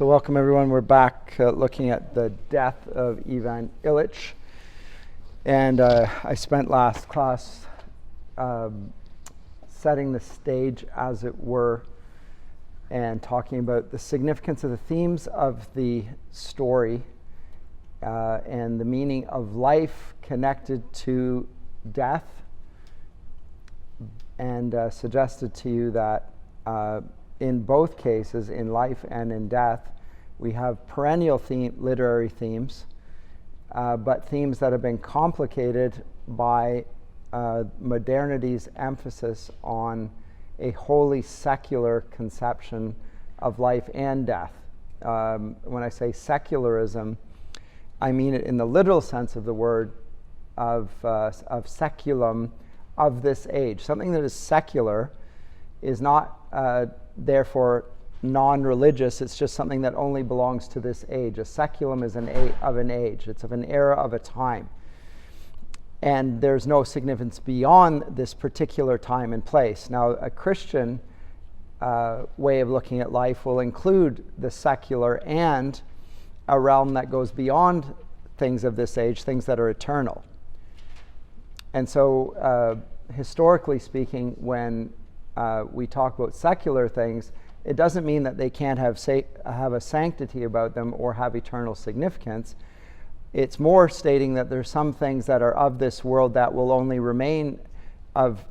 So welcome everyone. We're back looking at the death of Ivan Ilych. And I spent last class setting the stage, as it were, and talking about the significance of the themes of the story and the meaning of life connected to death, and suggested to you that in both cases, in life and in death, we have perennial literary themes, but themes that have been complicated by modernity's emphasis on a wholly secular conception of life and death. When I say secularism, I mean it in the literal sense of the word, of seculum, of this age. Something that is secular is not therefore non-religious. It's just something that only belongs to this age. A seculum is of an age. It's of an era, of a time. And there's no significance beyond this particular time and place. Now, a Christian way of looking at life will include the secular and a realm that goes beyond things of this age, things that are eternal. And so, historically speaking, when we talk about secular things, it doesn't mean that they can't have a sanctity about them or have eternal significance. It's more stating that there's some things that are of this world that will only remain of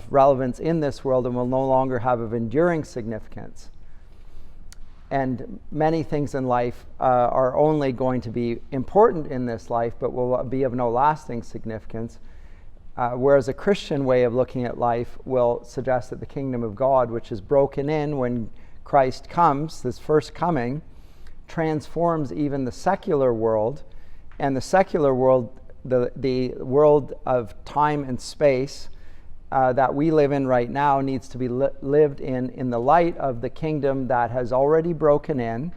relevance in this world and will no longer have of enduring significance. And many things in life are only going to be important in this life, but will be of no lasting significance. Whereas a Christian way of looking at life will suggest that the kingdom of God, which is broken in when Christ comes, this first coming, transforms even the secular world. And the secular world, the world of time and space that we live in right now, needs to be lived in the light of the kingdom that has already broken in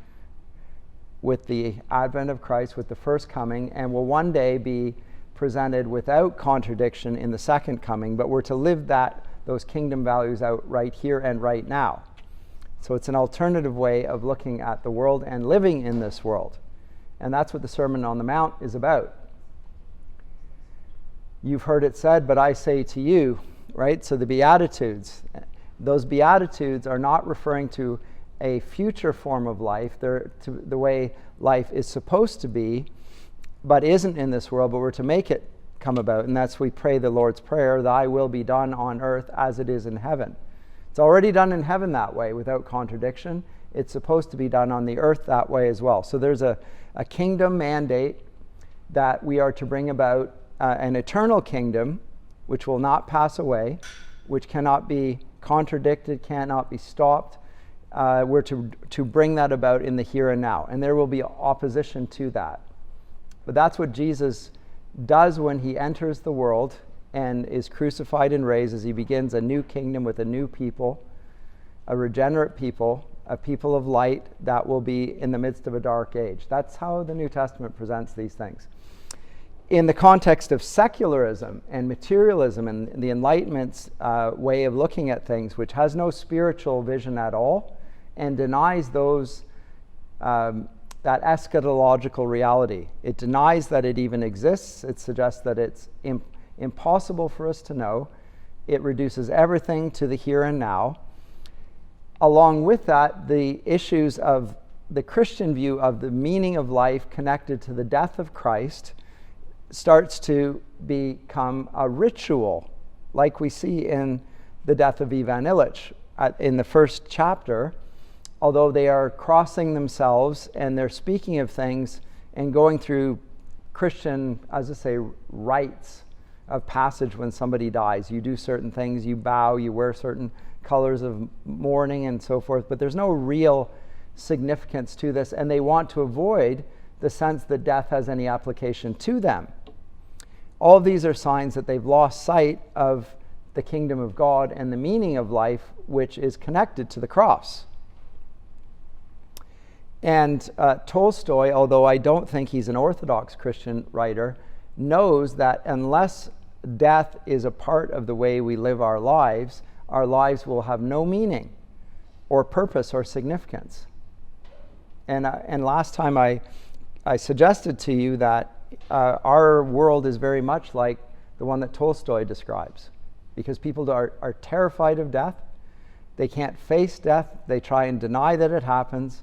with the advent of Christ, with the first coming, and will one day be presented without contradiction in the second coming. But we're to live those kingdom values out right here and right now. So it's an alternative way of looking at the world and living in this world. And that's what the Sermon on the Mount is about. You've heard it said, but I say to you, right? So the Beatitudes, those Beatitudes are not referring to a future form of life. They're to the way life is supposed to be, but isn't in this world, but we're to make it come about. And that's, we pray the Lord's Prayer, thy will be done on earth as it is in heaven. It's already done in heaven that way without contradiction. It's supposed to be done on the earth that way as well. So there's a kingdom mandate that we are to bring about an eternal kingdom which will not pass away, which cannot be contradicted, cannot be stopped. We're to bring that about in the here and now. And there will be opposition to that. But that's what Jesus does when he enters the world and is crucified and raised, as he begins a new kingdom with a new people, a regenerate people, a people of light that will be in the midst of a dark age. That's how the New Testament presents these things. In the context of secularism and materialism and the Enlightenment's way of looking at things, which has no spiritual vision at all and denies that eschatological reality. It denies that it even exists. It suggests that it's impossible for us to know. It reduces everything to the here and now. Along with that, the issues of the Christian view of the meaning of life connected to the death of Christ starts to become a ritual, like we see in the death of Ivan Ilych. In the first chapter, although they are crossing themselves and they're speaking of things and going through Christian, as I say, rites of passage when somebody dies. You do certain things, you bow, you wear certain colors of mourning and so forth, but there's no real significance to this, and they want to avoid the sense that death has any application to them. All of these are signs that they've lost sight of the kingdom of God and the meaning of life, which is connected to the cross. And Tolstoy, although I don't think he's an Orthodox Christian writer, knows that unless death is a part of the way we live our lives will have no meaning or purpose or significance. And last time I suggested to you that our world is very much like the one that Tolstoy describes, because people are terrified of death. They can't face death. They try and deny that it happens.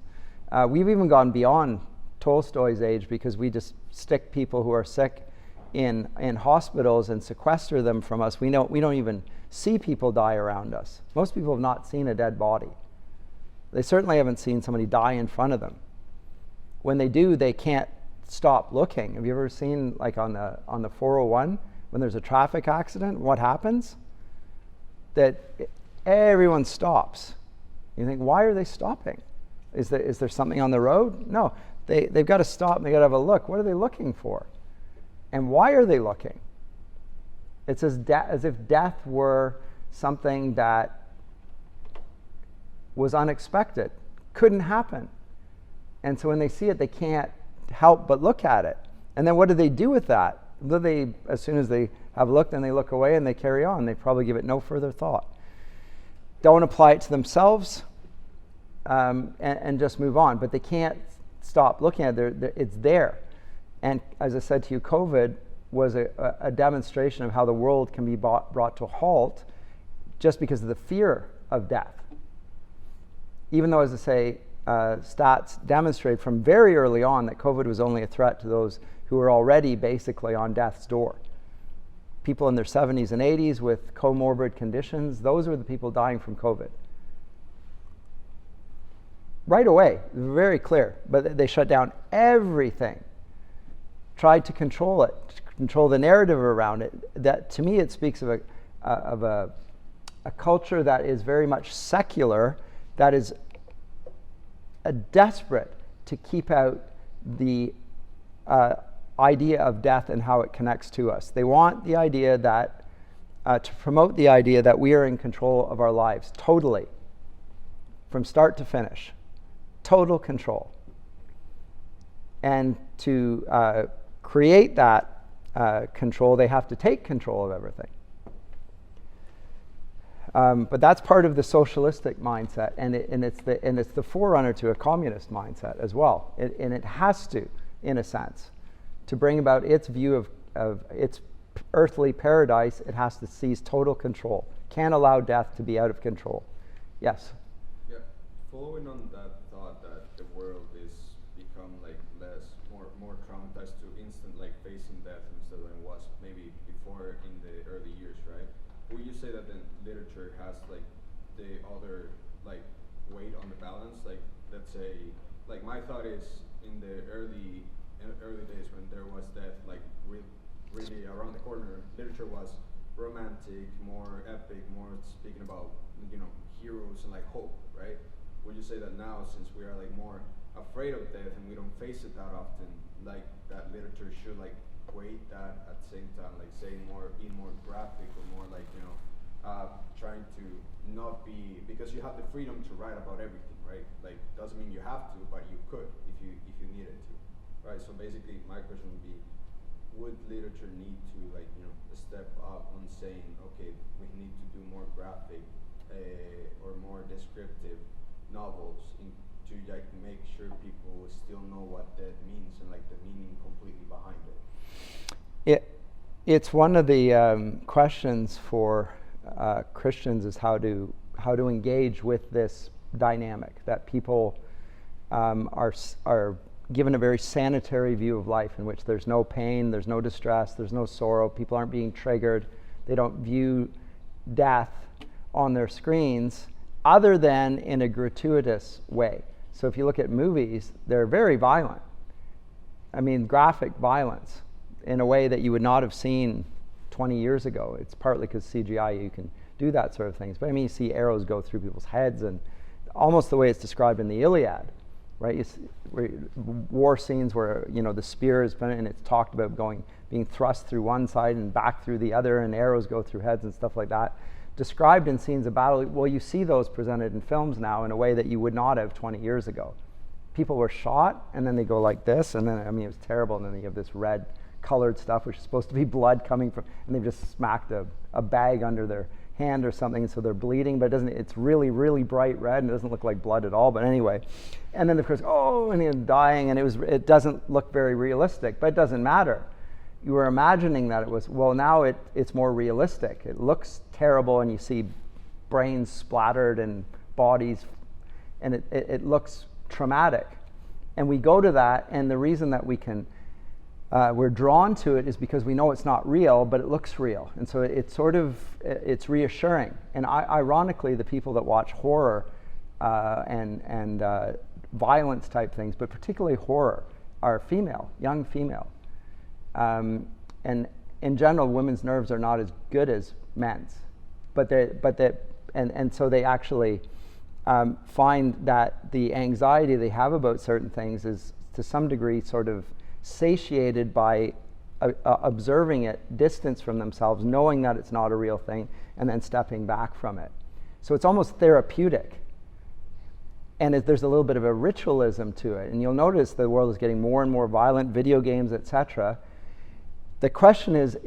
We've even gone beyond Tolstoy's age, because we just stick people who are sick in hospitals and sequester them from us. We don't even see people die around us. Most people have not seen a dead body. They certainly haven't seen somebody die in front of them. When they do, they can't stop looking. Have you ever seen, like on the 401, when there's a traffic accident, what happens? That everyone stops. You think, why are they stopping? Is there something on the road? No, they've got to stop and they've got to have a look. What are they looking for? And why are they looking? It's as if death were something that was unexpected, couldn't happen. And so when they see it, they can't help but look at it. And then what do they do with that? As soon as they have looked, and they look away and they carry on. They probably give it no further thought. Don't apply it to themselves, and just move on. But they can't stop looking at it. It's there. And as I said to you, COVID was a demonstration of how the world can be brought to a halt just because of the fear of death. Even though, as I say, stats demonstrate from very early on that COVID was only a threat to those who were already basically on death's door. People in their 70s and 80s with comorbid conditions, those were the people dying from COVID. Right away, very clear, but they shut down everything, tried to control it, control the narrative around it. That, to me, it speaks of a culture that is very much secular, that is desperate to keep out the idea of death and how it connects to us. They want the idea that, to promote the idea that we are in control of our lives, totally, from start to finish, total control. And to create that control, they have to take control of everything. But that's part of the socialistic mindset, and it's the forerunner to a communist mindset as well. And it has to, in a sense, to bring about its view of its earthly paradise. It has to seize total control. Can't allow death to be out of control. Yes. Yeah. Following on that thought that the world is become like more traumatized to instant facing death instead of it was maybe before in the early years, right? Would you say that then literature has the other weight on the balance? Let's say my thought is in the early days when there was death really around the corner, literature was romantic, more epic, more speaking about heroes and hope, right? Would you say that now, since we are more afraid of death and we don't face it that often, that literature should weight that at the same time, be more graphic or more trying to not be, because you have the freedom to write about everything, right? Doesn't mean you have to, but you could if you needed to, right? So basically, my question would be, would literature need to step up on saying, okay, we need to do more graphic or more descriptive novels to make sure people still know what that means and the meaning completely behind it? It's one of the questions for Christians is how to engage with this dynamic that people are given a very sanitary view of life in which there's no pain, there's no distress, there's no sorrow. People aren't being triggered. They don't view death on their screens other than in a gratuitous way. So if you look at movies, they're very violent. I mean, graphic violence in a way that you would not have seen 20 years ago. It's partly because CGI, you can do that sort of things. But I mean, you see arrows go through people's heads, and almost the way it's described in the Iliad, right? You see, war scenes where the spear is been, and it's talked about being thrust through one side and back through the other, and arrows go through heads and stuff like that. Described in scenes of battle. Well, you see those presented in films now in a way that you would not have 20 years ago. People were shot, and then they go like this, and then it was terrible, and then you have this red colored stuff, which is supposed to be blood coming from, and they've just smacked a bag under their hand or something, so they're bleeding, but it's really, really bright red and it doesn't look like blood at all, but anyway. And then of course, and he's dying, and it doesn't look very realistic, but it doesn't matter. You were imagining that it was, well, now it's more realistic. It looks terrible, and you see brains splattered and bodies, and it looks traumatic. And we go to that, and the reason that we're drawn to it is because we know it's not real, but it looks real. And so it's reassuring. And ironically, the people that watch horror and violence type things, but particularly horror, are female, young female. And in general, women's nerves are not as good as men's, and so they actually find that the anxiety they have about certain things is to some degree sort of satiated by observing it, distance from themselves, knowing that it's not a real thing, and then stepping back from it. So it's almost therapeutic. And there's a little bit of a ritualism to it. And you'll notice the world is getting more and more violent, video games, etc. The question is,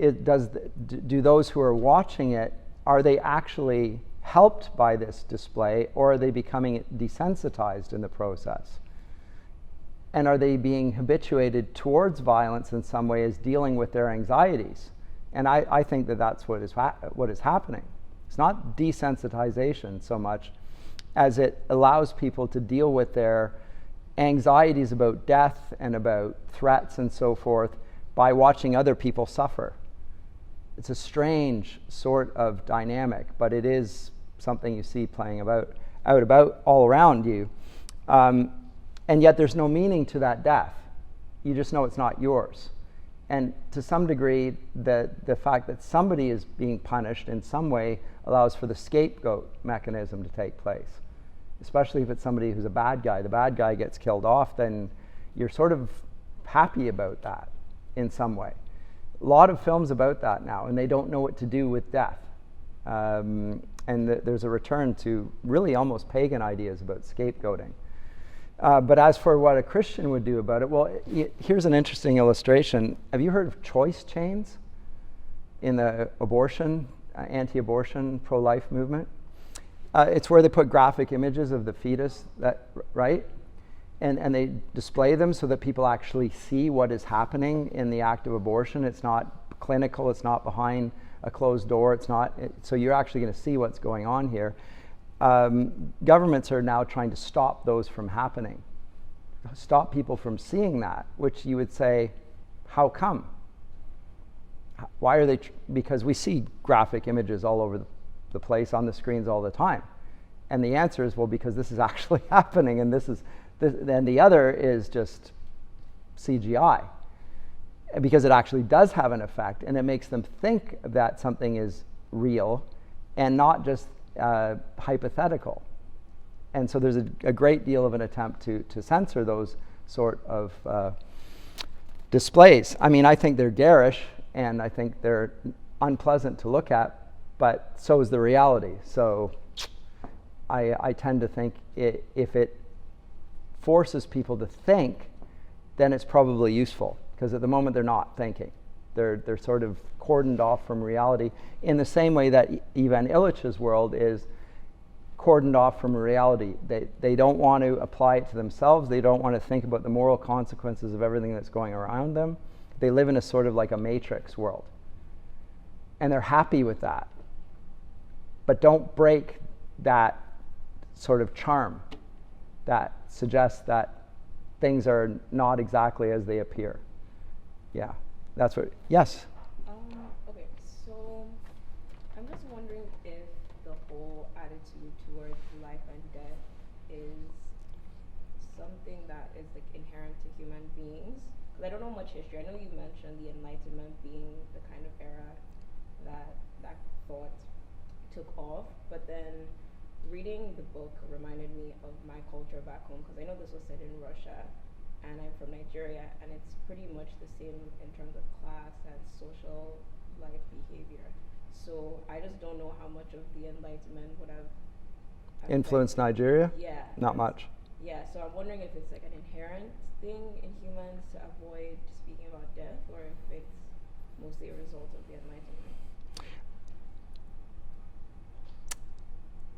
do those who are watching it, are they actually helped by this display, or are they becoming desensitized in the process? And are they being habituated towards violence in some way as dealing with their anxieties? And I think that's what is happening. It's not desensitization so much as it allows people to deal with their anxieties about death and about threats and so forth by watching other people suffer. It's a strange sort of dynamic, but it is something you see playing out about all around you. And yet there's no meaning to that death. You just know it's not yours. And to some degree, the fact that somebody is being punished in some way allows for the scapegoat mechanism to take place, especially if it's somebody who's a bad guy. The bad guy gets killed off, then you're sort of happy about that in some way. A lot of films about that now, and they don't know what to do with death. And there's a return to really almost pagan ideas about scapegoating. But as for what a Christian would do about it, well, here's an interesting illustration. Have you heard of choice chains in the anti-abortion, pro-life movement? It's where they put graphic images of the fetus, right? And they display them so that people actually see what is happening in the act of abortion. It's not clinical, it's not behind a closed door, so you're actually going to see what's going on here. Governments are now trying to stop those from happening, stop people from seeing that, which you would say, how come? Why are they? Because we see graphic images all over the place on the screens all the time. And the answer is, well, because this is actually happening, and and the other is just CGI. Because it actually does have an effect, and it makes them think that something is real and not just hypothetical. And so there's a great deal of an attempt to censor those sort of displays. I mean, I think they're garish, and I think they're unpleasant to look at, but so is the reality. So I tend to think if it forces people to think, then it's probably useful, because at the moment they're not thinking. They're sort of cordoned off from reality in the same way that Ivan Ilyich's world is cordoned off from reality. They don't want to apply it to themselves. They don't want to think about the moral consequences of everything that's going around them. They live in a sort of like a matrix world. And they're happy with that. But don't break that sort of charm that suggests that things are not exactly as they appear. Yeah, that's what, yes? Okay, so I'm just wondering if the whole attitude towards life and death is something that is like inherent to human beings. Because I don't know much history. I know you mentioned the Enlightenment being the kind of era that thought took off, but then reading the book reminded me of my culture back home, because I know this was set in Russia, and I'm from Nigeria, and it's pretty much the same in terms of class and social life behavior. So I just don't know how much of the Enlightenment would have influenced Nigeria? Yeah. Not much. Yeah, so I'm wondering if it's like an inherent thing in humans to avoid speaking about death, or if it's mostly a result of the Enlightenment.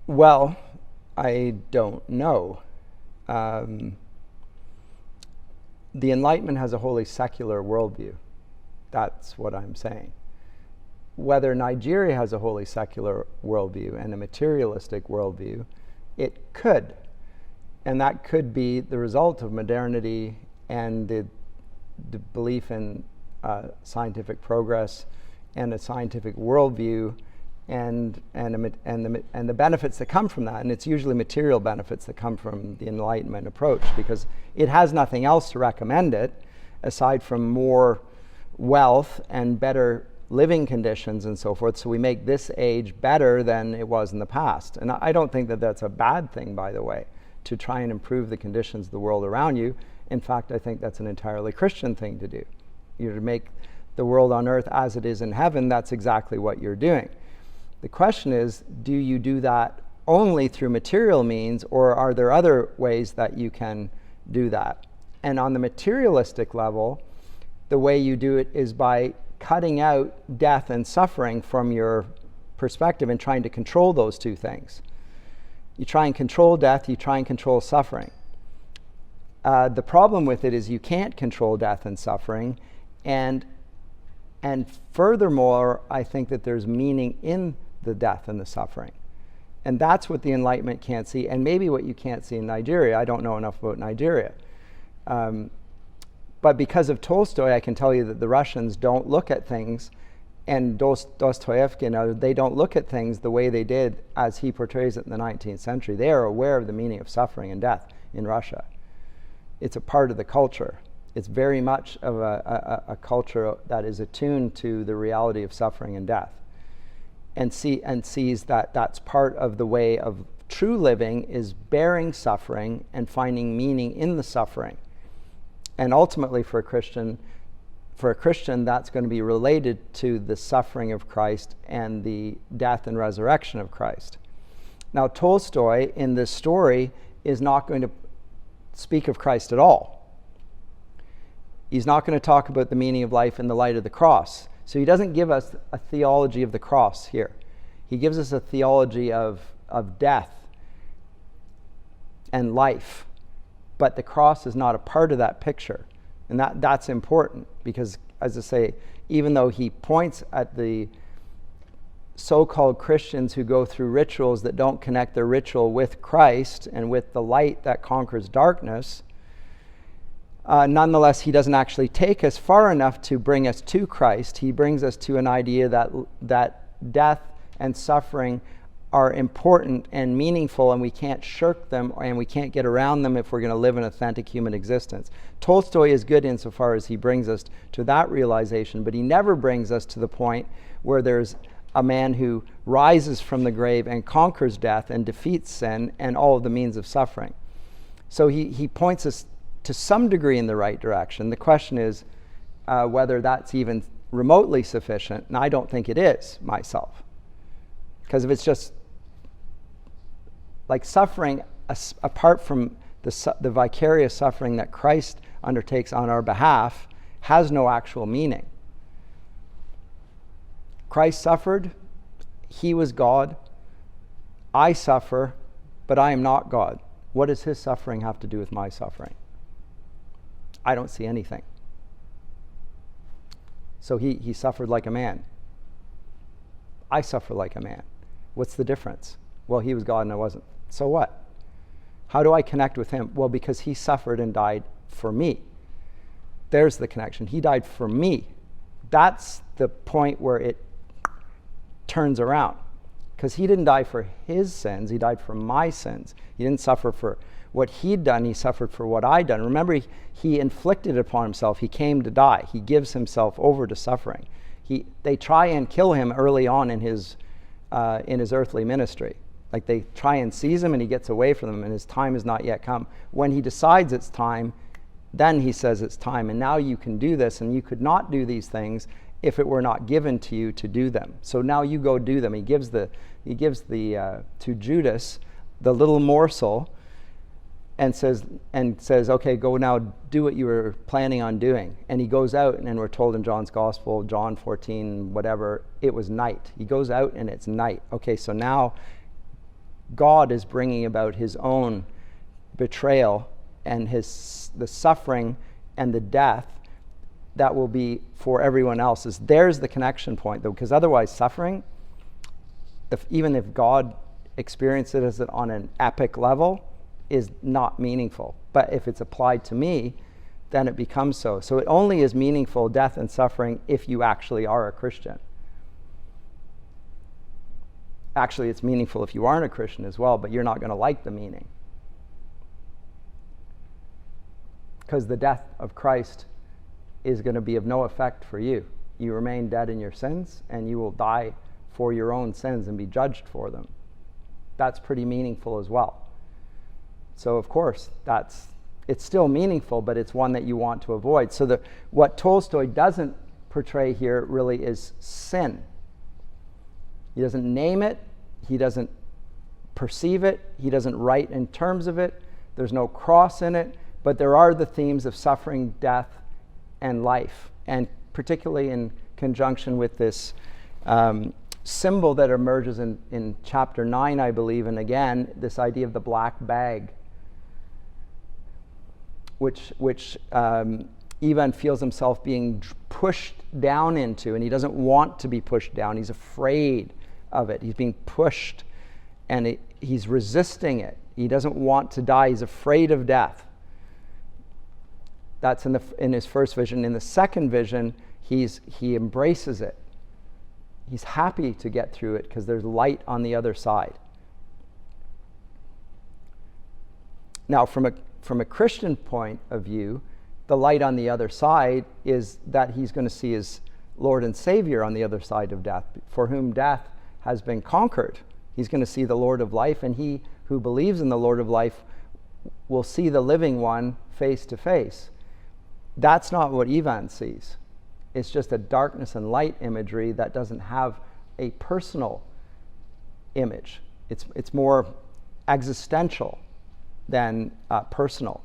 Well, I don't know. The Enlightenment has a wholly secular worldview. That's what I'm saying. Whether Nigeria has a wholly secular worldview and a materialistic worldview, it could. And that could be the result of modernity and the belief in scientific progress and a scientific worldview and the benefits that come from that. And it's usually material benefits that come from the Enlightenment approach, because it has nothing else to recommend it aside from more wealth and better living conditions and so forth. So we make this age better than it was in the past. And I don't think that that's a bad thing, by the way, to try and improve the conditions of the world around you. In fact, I think that's an entirely Christian thing to do. You're to make the world on earth as it is in heaven. That's exactly what you're doing. The question is, do you do that only through material means, or are there other ways that you can do that? And on the materialistic level, the way you do it is by cutting out death and suffering from your perspective and trying to control those two things. You try and control death, you try and control suffering. The problem with it is you can't control death and suffering, and furthermore, I think that there's meaning in the death and the suffering. And that's what the Enlightenment can't see, and maybe what you can't see in Nigeria. I don't know enough about Nigeria. But because of Tolstoy, I can tell you that the Russians don't look at things, and Dostoevsky, they don't look at things the way they did as he portrays it in the 19th century. They are aware of the meaning of suffering and death in Russia. It's a part of the culture. It's very much of a culture that is attuned to the reality of suffering and death, and sees that that's part of the way of true living, is bearing suffering and finding meaning in the suffering. And ultimately for a Christian, that's going to be related to the suffering of Christ and the death and resurrection of Christ. Now, Tolstoy in this story is not going to speak of Christ at all. He's not going to talk about the meaning of life in the light of the cross. So he doesn't give us a theology of the cross here. He gives us a theology of death and life. But the cross is not a part of that picture. And that's important, because, as I say, even though he points at the so-called Christians who go through rituals that don't connect their ritual with Christ and with the light that conquers darkness, nonetheless, he doesn't actually take us far enough to bring us to Christ. He brings us to an idea that death and suffering are important and meaningful, and we can't shirk them, and we can't get around them if we're going to live an authentic human existence. Tolstoy is good insofar as he brings us to that realization, but he never brings us to the point where there's a man who rises from the grave and conquers death and defeats sin and all of the means of suffering. So he points us to some degree in the right direction. The question is whether that's even remotely sufficient, and I don't think it is myself. Because if it's just like suffering, apart from the vicarious suffering that Christ undertakes on our behalf, has no actual meaning. Christ suffered, he was God. I suffer, but I am not God. What does his suffering have to do with my suffering? I don't see anything. So he suffered like a man. I suffer like a man. What's the difference? Well, he was God and I wasn't. So what? How do I connect with him? Well, because he suffered and died for me. There's the connection. He died for me. That's the point where it turns around. Because he didn't die for his sins, he died for my sins. He didn't suffer for what he'd done, he suffered for what I'd done. Remember, he inflicted it upon himself. He came to die. He gives himself over to suffering. They try and kill him early on in his earthly ministry. Like, they try and seize him and he gets away from them, and his time has not yet come. When he decides it's time, then he says it's time. And now you can do this, and you could not do these things if it were not given to you to do them. So now you go do them. He gives to Judas the little morsel and says, okay, go now do what you were planning on doing. And he goes out, and we're told in John's Gospel, John 14, whatever, it was night. He goes out and it's night. Okay, so now God is bringing about his own betrayal and the suffering and the death that will be for everyone else's. There's the connection point, though, because otherwise suffering, even if God experiences it on an epic level, is not meaningful. But if it's applied to me, then it becomes so. So it only is meaningful, death and suffering, if you actually are a Christian. Actually, it's meaningful if you aren't a Christian as well, but you're not going to like the meaning. Because the death of Christ is going to be of no effect for you. You remain dead in your sins, and you will die for your own sins and be judged for them. That's pretty meaningful as well. So, of course, it's still meaningful, but it's one that you want to avoid. So what Tolstoy doesn't portray here really is sin. He doesn't name it. He doesn't perceive it. He doesn't write in terms of it. There's no cross in it. But there are the themes of suffering, death, and life. And particularly in conjunction with this symbol that emerges in chapter 9, I believe, and again, this idea of the black bag, which Ivan feels himself being pushed down into, and he doesn't want to be pushed down. He's afraid of it. He's being pushed, and he's resisting it. He doesn't want to die. He's afraid of death. That's in his first vision. In the second vision, he embraces it. He's happy to get through it because there's light on the other side. Now, from a Christian point of view, the light on the other side is that he's going to see his Lord and Savior on the other side of death, for whom death has been conquered. He's going to see the Lord of life, and he who believes in the Lord of life will see the living one face to face. That's not what Ivan sees. It's just a darkness and light imagery that doesn't have a personal image. It's more existential than personal.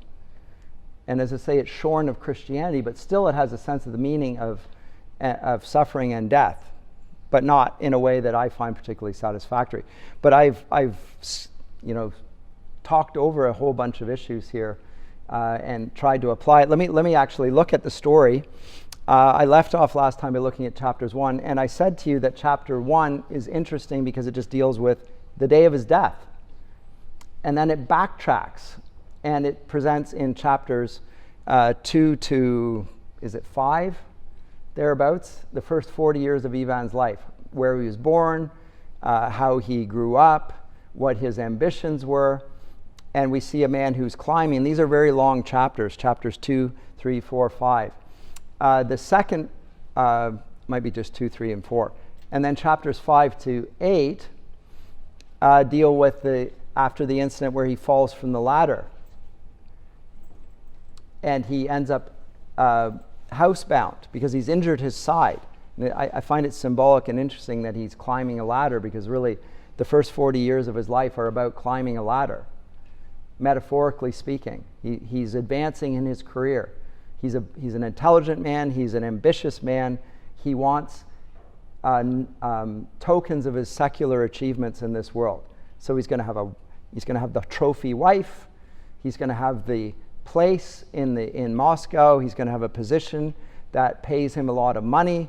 And as I say, it's shorn of Christianity, but still it has a sense of the meaning of suffering and death, but not in a way that I find particularly satisfactory. But I've talked over a whole bunch of issues here and tried to apply it. Let me actually look at the story. I left off last time by looking at chapters 1, and I said to you that chapter 1 is interesting because it just deals with the day of his death. And then it backtracks, and it presents in chapters 2 to, is it 5? Thereabouts, the first 40 years of Ivan's life, where he was born, how he grew up, what his ambitions were. And we see a man who's climbing. These are very long chapters 2, 3, 4, 5. The second might be just 2, 3, and 4. And then chapters 5 to 8 deal with after the incident where he falls from the ladder. And he ends up housebound because he's injured his side. And I find it symbolic and interesting that he's climbing a ladder, because really the first 40 years of his life are about climbing a ladder, metaphorically speaking. He's advancing in his career. He's an intelligent man. He's an ambitious man. He wants tokens of his secular achievements in this world. So he's going to have the trophy wife. He's going to have the place in Moscow. He's going to have a position that pays him a lot of money,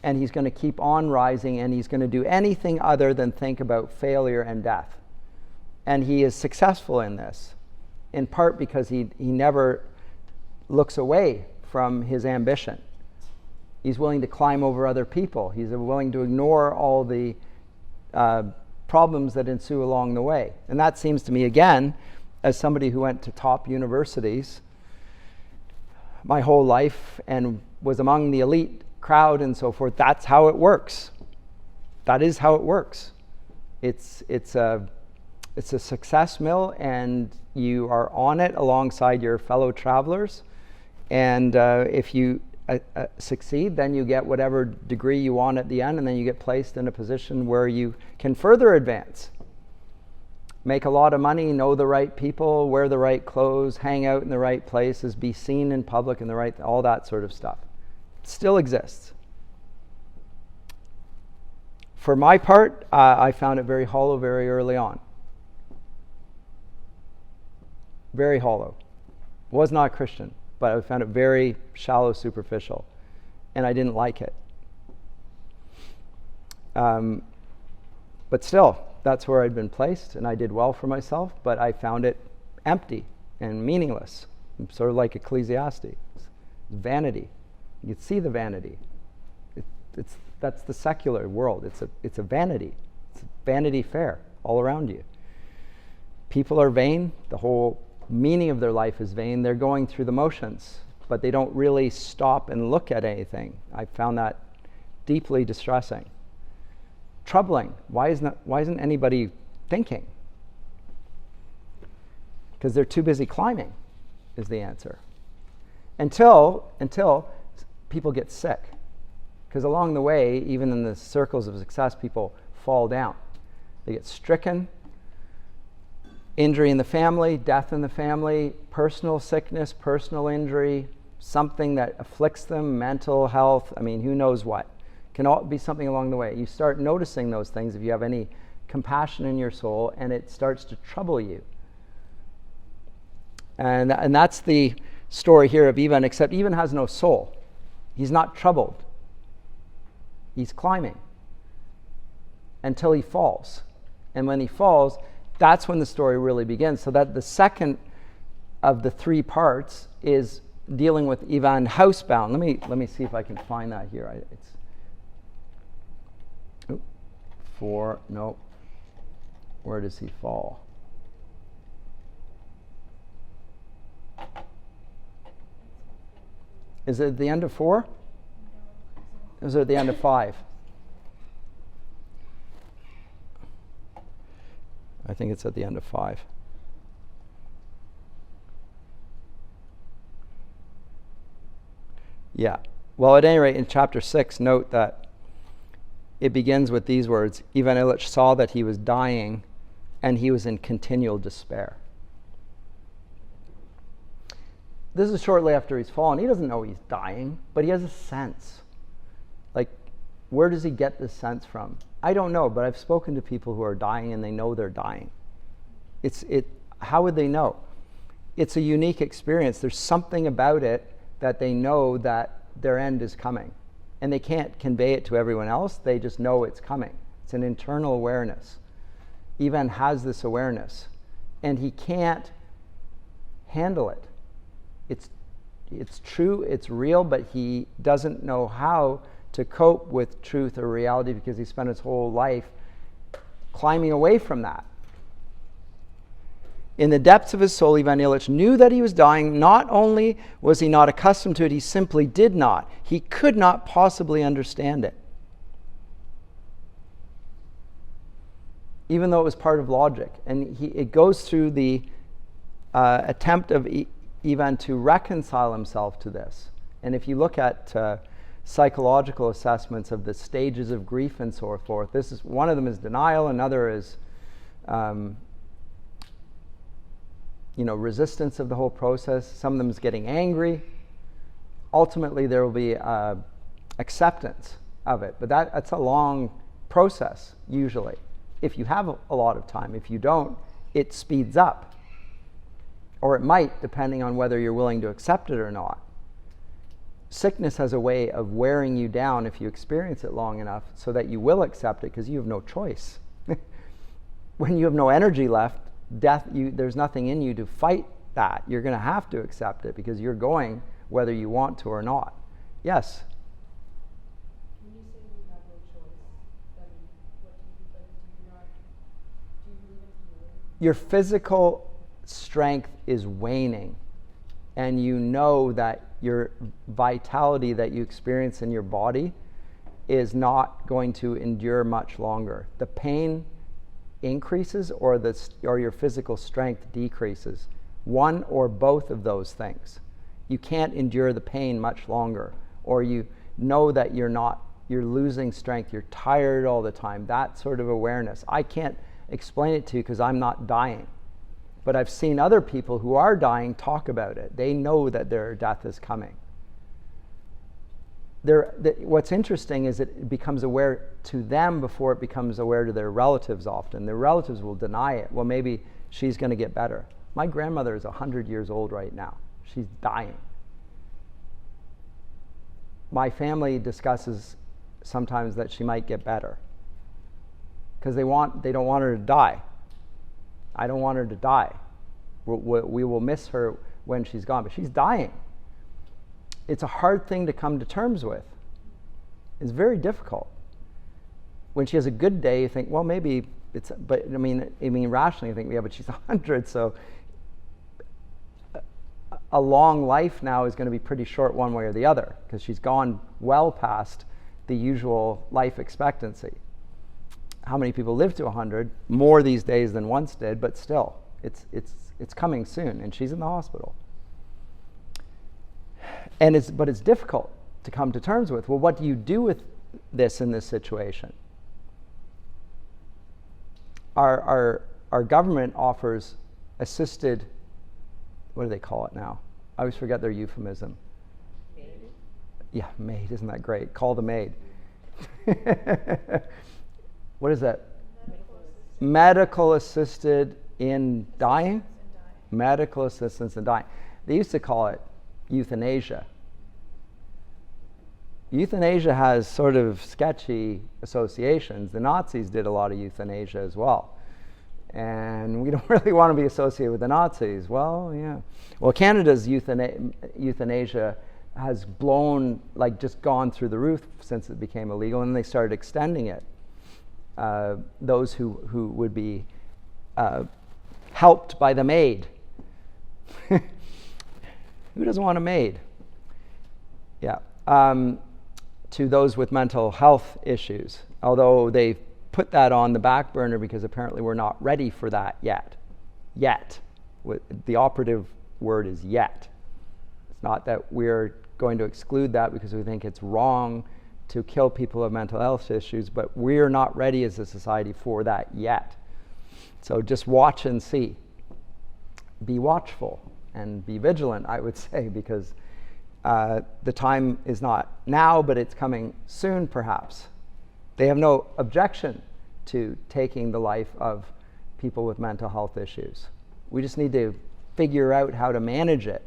and he's going to keep on rising, and he's going to do anything other than think about failure and death. And he is successful in this, in part because he never looks away from his ambition. He's willing to climb over other people. He's willing to ignore all the problems that ensue along the way. And that seems to me, again, as somebody who went to top universities my whole life and was among the elite crowd and so forth, that's how it works. That is how it works. It's a success mill, and you are on it alongside your fellow travelers. And if you succeed, then you get whatever degree you want at the end, and then you get placed in a position where you can further advance. Make a lot of money, know the right people, wear the right clothes, hang out in the right places, be seen in public in the right, all that sort of stuff. It still exists. For my part, I found it very hollow very early on. very hollow. Was not a Christian, but I found it very shallow, superficial, and I didn't like it. But still, that's where I'd been placed, and I did well for myself, but I found it empty and meaningless, sort of like Ecclesiastes. Vanity. You can see the vanity. That's the secular world. It's a vanity. It's a vanity fair all around you. People are vain. The whole meaning of their life is vain. They're going through the motions, but they don't really stop and look at anything. I found that deeply distressing. Troubling. Why isn't anybody thinking? Because they're too busy climbing, is the answer. Until people get sick. Because along the way, even in the circles of success, people fall down. They get stricken, injury in the family, death in the family, personal sickness, personal injury, something that afflicts them, mental health, I mean, who knows what. Can all be something along the way. You start noticing those things if you have any compassion in your soul, and it starts to trouble you. And that's the story here of Ivan, except Ivan has no soul. He's not troubled. He's climbing until he falls. And when he falls, that's when the story really begins. So that the second of the three parts is dealing with Ivan housebound. Let me see if I can find that here. It's 4. No. Where does he fall? Is it at the end of 4? Is it at the end of 5? I think it's at the end of 5. Yeah. Well, at any rate, in chapter 6, note that it begins with these words: Ivan Ilych saw that he was dying, and he was in continual despair. This is shortly after he's fallen. He doesn't know he's dying, but he has a sense. Like, where does he get this sense from? I don't know, but I've spoken to people who are dying and they know they're dying. How would they know? It's a unique experience. There's something about it that they know that their end is coming. And they can't convey it to everyone else. They just know it's coming. It's an internal awareness. Ivan has this awareness, and he can't handle it. It's true, it's real, but he doesn't know how to cope with truth or reality because he spent his whole life climbing away from that. In the depths of his soul, Ivan Ilyich knew that he was dying. Not only was he not accustomed to it, he simply did not. He could not possibly understand it. Even though it was part of logic. And it goes through the attempt of Ivan to reconcile himself to this. And if you look at psychological assessments of the stages of grief and so forth, one of them is denial, another is resistance of the whole process. Some of them is getting angry. Ultimately, there will be acceptance of it, but that's a long process usually. If you have a lot of time, if you don't, it speeds up. Or it might, depending on whether you're willing to accept it or not. Sickness has a way of wearing you down if you experience it long enough so that you will accept it because you have no choice. When you have no energy left, death, there's nothing in you to fight that. You're going to have to accept it because you're going whether you want to or not. Yes? When you say we have no choice, then what do you believe in healing? Your physical strength is waning, and you know that your vitality that you experience in your body is not going to endure much longer. The pain increases or your physical strength decreases. One or both of those things. You can't endure the pain much longer, or you know that you're losing strength, you're tired all the time. That sort of awareness. I can't explain it to you because I'm not dying. But I've seen other people who are dying talk about it. They know that their death is coming. What's interesting is it becomes aware to them before it becomes aware to their relatives often. Their relatives will deny it. Well, maybe she's going to get better. My grandmother is 100 years old right now. She's dying. My family discusses sometimes that she might get better because they don't want her to die. I don't want her to die. We will miss her when she's gone, but she's dying. It's a hard thing to come to terms with. It's very difficult. When she has a good day, you think, well, maybe it's, but I mean rationally, you think, yeah, but she's 100, so a long life now is going to be pretty short one way or the other because she's gone well past the usual life expectancy. How many people live to 100? More these days than once did, but still, it's coming soon, and she's in the hospital. But it's difficult to come to terms with. Well, what do you do with this in this situation? Our government offers assisted, what do they call it now? I always forget their euphemism. Maid. Yeah, maid, isn't that great? Call the maid. What is that? Medical assisted in dying? Medical assistance in dying. They used to call it euthanasia. Euthanasia has sort of sketchy associations. The Nazis did a lot of euthanasia as well. And we don't really want to be associated with the Nazis. Well, yeah. Well, Canada's euthanasia has blown, like just gone through the roof since it became illegal, and they started extending it. Those who would be helped by the maid. Who doesn't want a maid? Yeah. To those with mental health issues, although they put that on the back burner because apparently we're not ready for that yet. Yet. The operative word is yet. It's not that we're going to exclude that because we think it's wrong to kill people with mental health issues, but we're not ready as a society for that yet. So just watch and see. Be watchful and be vigilant, I would say, because the time is not now, but it's coming soon, perhaps. They have no objection to taking the life of people with mental health issues. We just need to figure out how to manage it.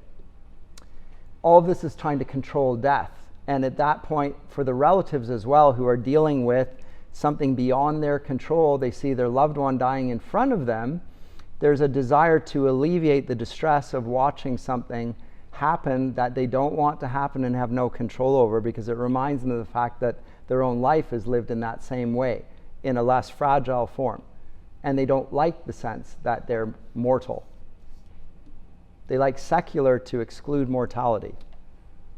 All of this is trying to control death. And at that point, for the relatives as well, who are dealing with something beyond their control, they see their loved one dying in front of them, there's a desire to alleviate the distress of watching something happen that they don't want to happen and have no control over, because it reminds them of the fact that their own life is lived in that same way, in a less fragile form. And they don't like the sense that they're mortal. They like secular to exclude mortality.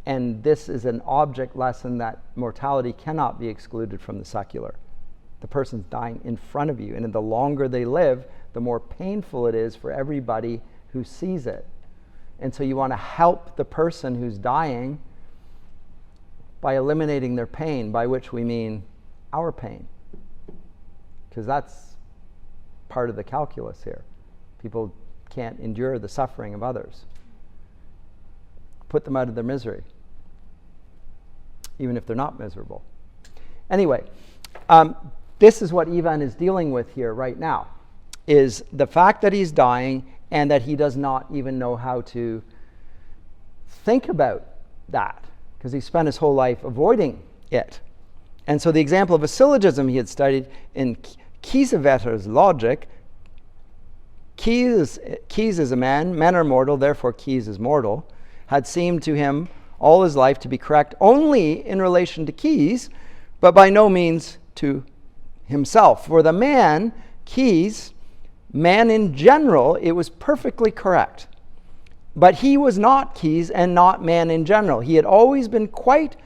And this is an object lesson that mortality cannot be excluded from the secular. The person's dying in front of you, and the longer they live, the more painful it is for everybody who sees it. And so you want to help the person who's dying by eliminating their pain, by which we mean our pain. Because that's part of the calculus here. People can't endure the suffering of others. Put them out of their misery, even if they're not miserable. Anyway, this is what Ivan is dealing with here right now, is the fact that he's dying and that he does not even know how to think about that, because he spent his whole life avoiding it. And so the example of a syllogism he had studied in Kiesewetters logic, Kies is a man, men are mortal, therefore Kies is mortal, had seemed to him all his life to be correct only in relation to Kies, but by no means to himself. For the man, Kies, man in general, it was perfectly correct. But he was not Kies and not man in general. He had always been quite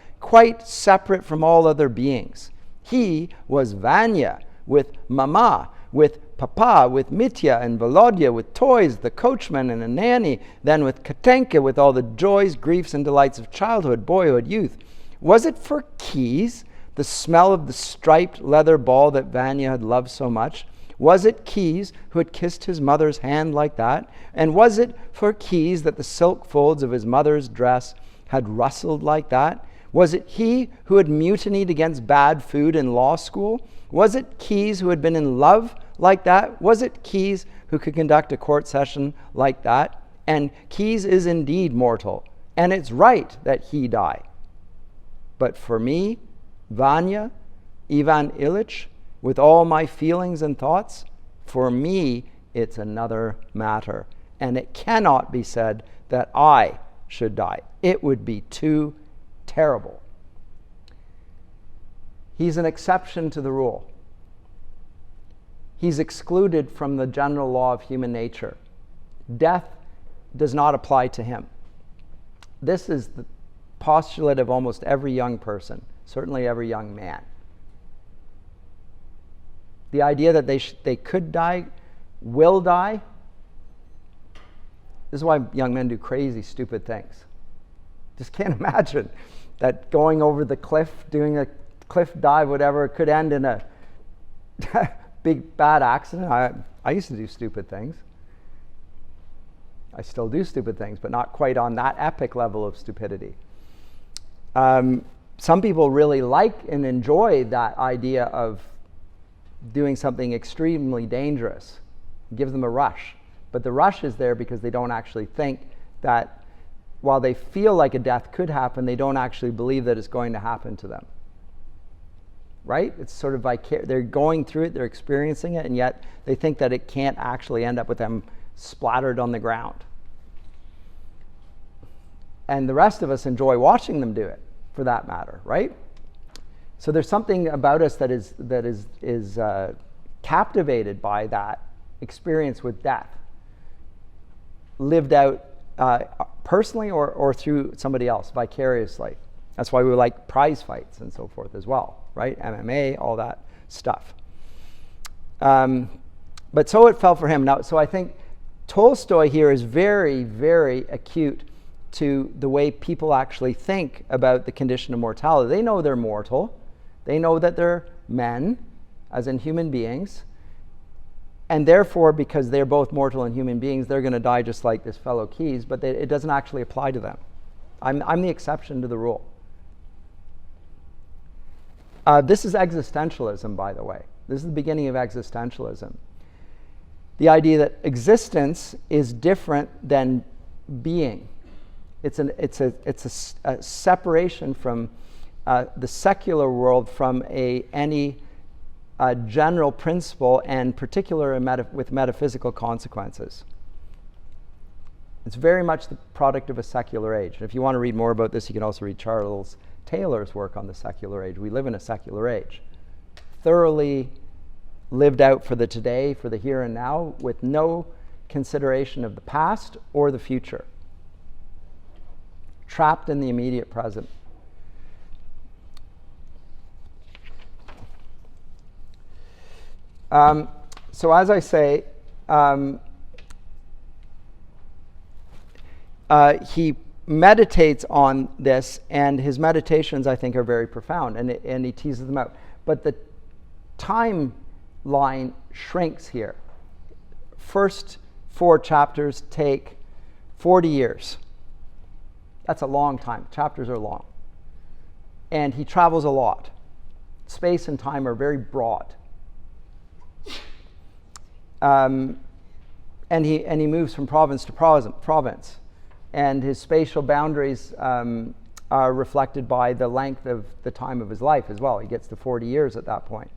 separate from all other beings. He was Vanya, with Mama, with Papa, with Mitya and Volodya, with toys, the coachman and a nanny, then with Katenka, with all the joys, griefs, and delights of childhood, boyhood, youth. Was it for Kies, the smell of the striped leather ball that Vanya had loved so much? Was it Kies who had kissed his mother's hand like that? And was it for Kies that the silk folds of his mother's dress had rustled like that? Was it he who had mutinied against bad food in law school? Was it Kies who had been in love like that? Was it Keyes who could conduct a court session like that? And Keyes is indeed mortal, and it's right that he die. But for me, Vanya, Ivan Ilyich, with all my feelings and thoughts, for me, it's another matter. And it cannot be said that I should die. It would be too terrible. He's an exception to the rule. He's excluded from the general law of human nature. Death does not apply to him. This is the postulate of almost every young person, certainly every young man. The idea that they could die, will die. This is why young men do crazy, stupid things. Just can't imagine that going over the cliff, doing a cliff dive, whatever, could end in a big bad accident. I used to do stupid things. I still do stupid things, but not quite on that epic level of stupidity. Some people really like and enjoy that idea of doing something extremely dangerous. It gives them a rush. But the rush is there because they don't actually think that while they feel like a death could happen, they don't actually believe that it's going to happen to them. Right? It's sort of they're going through it, they're experiencing it, and yet they think that it can't actually end up with them splattered on the ground. And the rest of us enjoy watching them do it, for that matter, right? So there's something about us that is captivated by that experience with death, lived out personally or through somebody else, vicariously. That's why we like prize fights and so forth as well, right? MMA, all that stuff. But so it fell for him. Now, so I think Tolstoy here is very, very acute to the way people actually think about the condition of mortality. They know they're mortal. They know that they're men, as in human beings. And therefore, because they're both mortal and human beings, they're going to die just like this fellow Keyes, but it doesn't actually apply to them. I'm the exception to the rule. This is existentialism, by the way. This is the beginning of existentialism. The idea that existence is different than being. It's a separation from the secular world from any general principle, and particular with metaphysical consequences. It's very much the product of a secular age. And if you want to read more about this, you can also read Charles Taylor's work on the secular age. We live in a secular age, thoroughly lived out for the today, for the here and now, with no consideration of the past or the future. Trapped in the immediate present. So as I say, he meditates on this, and his meditations, I think, are very profound, and he teases them out. But the timeline shrinks here. First 4 chapters take 40 years. That's a long time. Chapters are long. And he travels a lot. Space and time are very broad. And he moves from province to province. And his spatial boundaries are reflected by the length of the time of his life as well. He gets to 40 years at that point.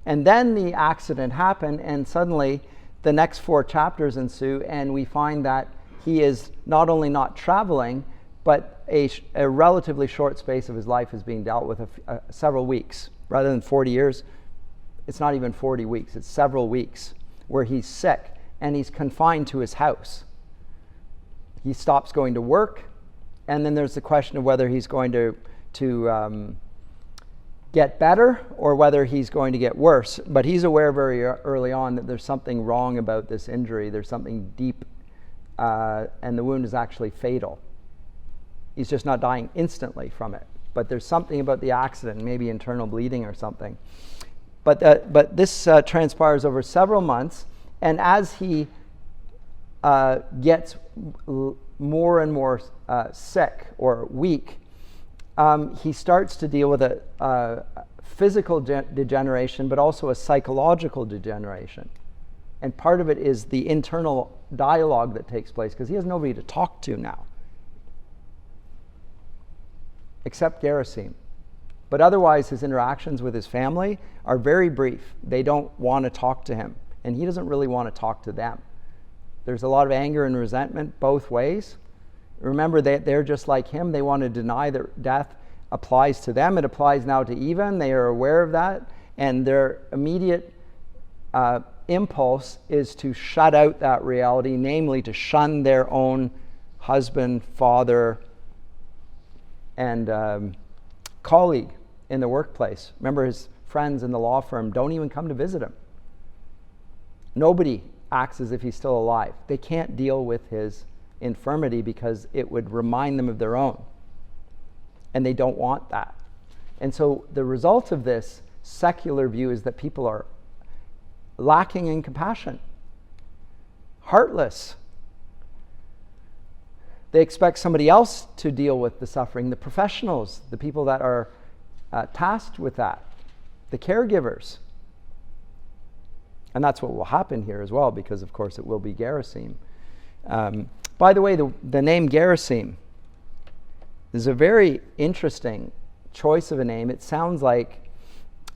And then the accident happened, and suddenly the next 4 chapters ensue, and we find that he is not only not traveling, but a relatively short space of his life is being dealt with several weeks. Rather than 40 years, it's not even 40 weeks. It's several weeks where he's sick and he's confined to his house. He stops going to work, and then there's the question of whether he's going to get better or whether he's going to get worse. But he's aware very early on that there's something wrong about this injury. There's something deep, and the wound is actually fatal. He's just not dying instantly from it. But there's something about the accident, maybe internal bleeding or something. But this transpires over several months, and as he gets more and more sick or weak, he starts to deal with a physical degeneration, but also a psychological degeneration. And part of it is the internal dialogue that takes place, because he has nobody to talk to now, except Gerasim. But otherwise, his interactions with his family are very brief. They don't want to talk to him, and he doesn't really want to talk to them. There's a lot of anger and resentment both ways. Remember, they're just like him. They want to deny that death applies to them. It applies now to Ivan. They are aware of that, and their immediate impulse is to shut out that reality, namely to shun their own husband, father, and colleague in the workplace. Remember, his friends in the law firm don't even come to visit him. Nobody acts as if he's still alive. They can't deal with his infirmity because it would remind them of their own. And they don't want that. And so the result of this secular view is that people are lacking in compassion, heartless. They expect somebody else to deal with the suffering, the professionals, the people that are tasked with that, the caregivers. And that's what will happen here as well, because of course it will be Gerasim. By the way, the name Gerasim is a very interesting choice of a name. It sounds like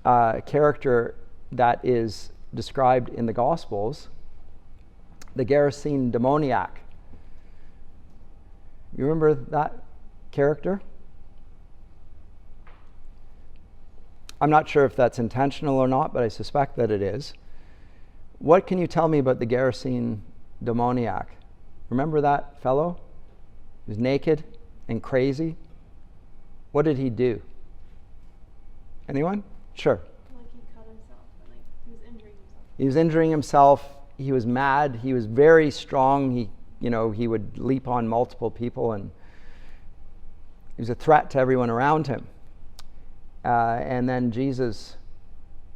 a character that is described in the Gospels, the Gerasene demoniac. You remember that character? I'm not sure if that's intentional or not, but I suspect that it is. What can you tell me about the Gerasene demoniac? Remember that fellow? He was naked and crazy. What did he do? Anyone? Sure. Like he cut himself, and like he was injuring himself. He was injuring himself. He was mad. He was very strong. He would leap on multiple people, and he was a threat to everyone around him. And then Jesus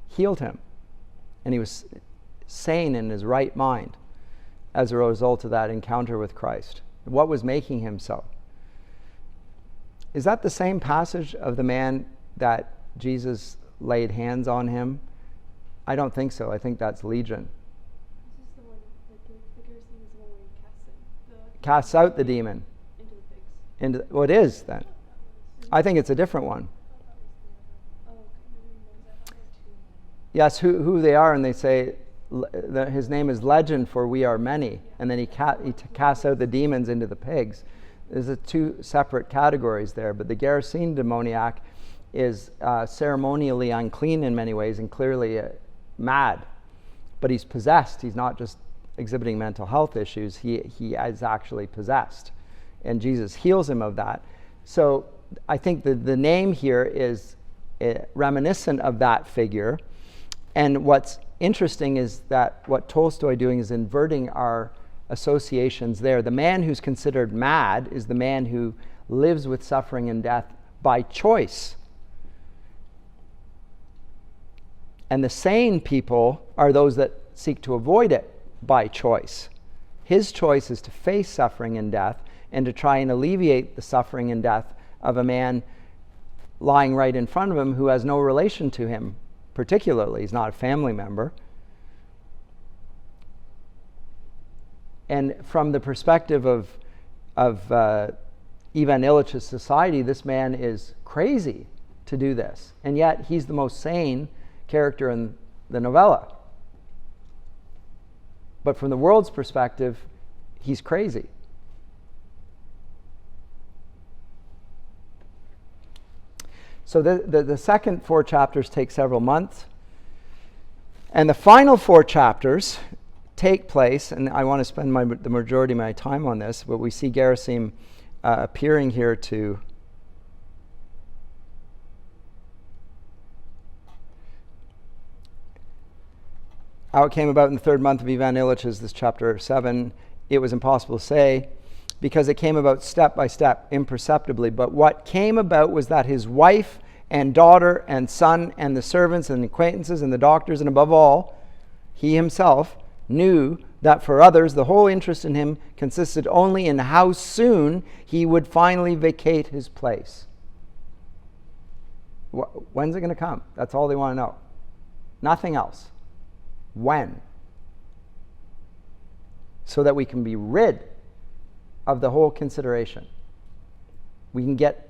healed him, and he was sane in his right mind as a result of that encounter with Christ. What was making him so? Is that the same passage of the man that Jesus laid hands on him? I don't think so. I think that's Legion. This is the one, like the Gerasene is the one where he Casts out the demon. into the pigs. Well, it is then. I think it's a different one. Oh, okay. Maybe two. Yes, who they are, and they say his name is Legend, for we are many. And then he casts out the demons into the pigs. There's two separate categories there, but the Gerasene demoniac is ceremonially unclean in many ways and clearly mad. But he's possessed. He's not just exhibiting mental health issues. He is actually possessed. And Jesus heals him of that. So I think the name here is reminiscent of that figure. And what's interesting is that what Tolstoy doing is inverting our associations there. The man who's considered mad is the man who lives with suffering and death by choice. And the sane people are those that seek to avoid it by choice. His choice is to face suffering and death and to try and alleviate the suffering and death of a man lying right in front of him who has no relation to him particularly. He's not a family member. And from the perspective of Ivan Ilyich's society, this man is crazy to do this. And yet he's the most sane character in the novella. But from the world's perspective, he's crazy. So the second 4 chapters take several months. And the final 4 chapters take place, and I want to spend the majority of my time on this, but we see Gerasim appearing here to how it came about in the 3rd month of Ivan Ilyich is this chapter 7. It was impossible to say, because it came about step by step, imperceptibly. But what came about was that his wife and daughter and son and the servants and acquaintances and the doctors, and above all, he himself, knew that for others the whole interest in him consisted only in how soon he would finally vacate his place. When's it going to come? That's all they want to know. Nothing else. When? So that we can be rid of the whole consideration. We can get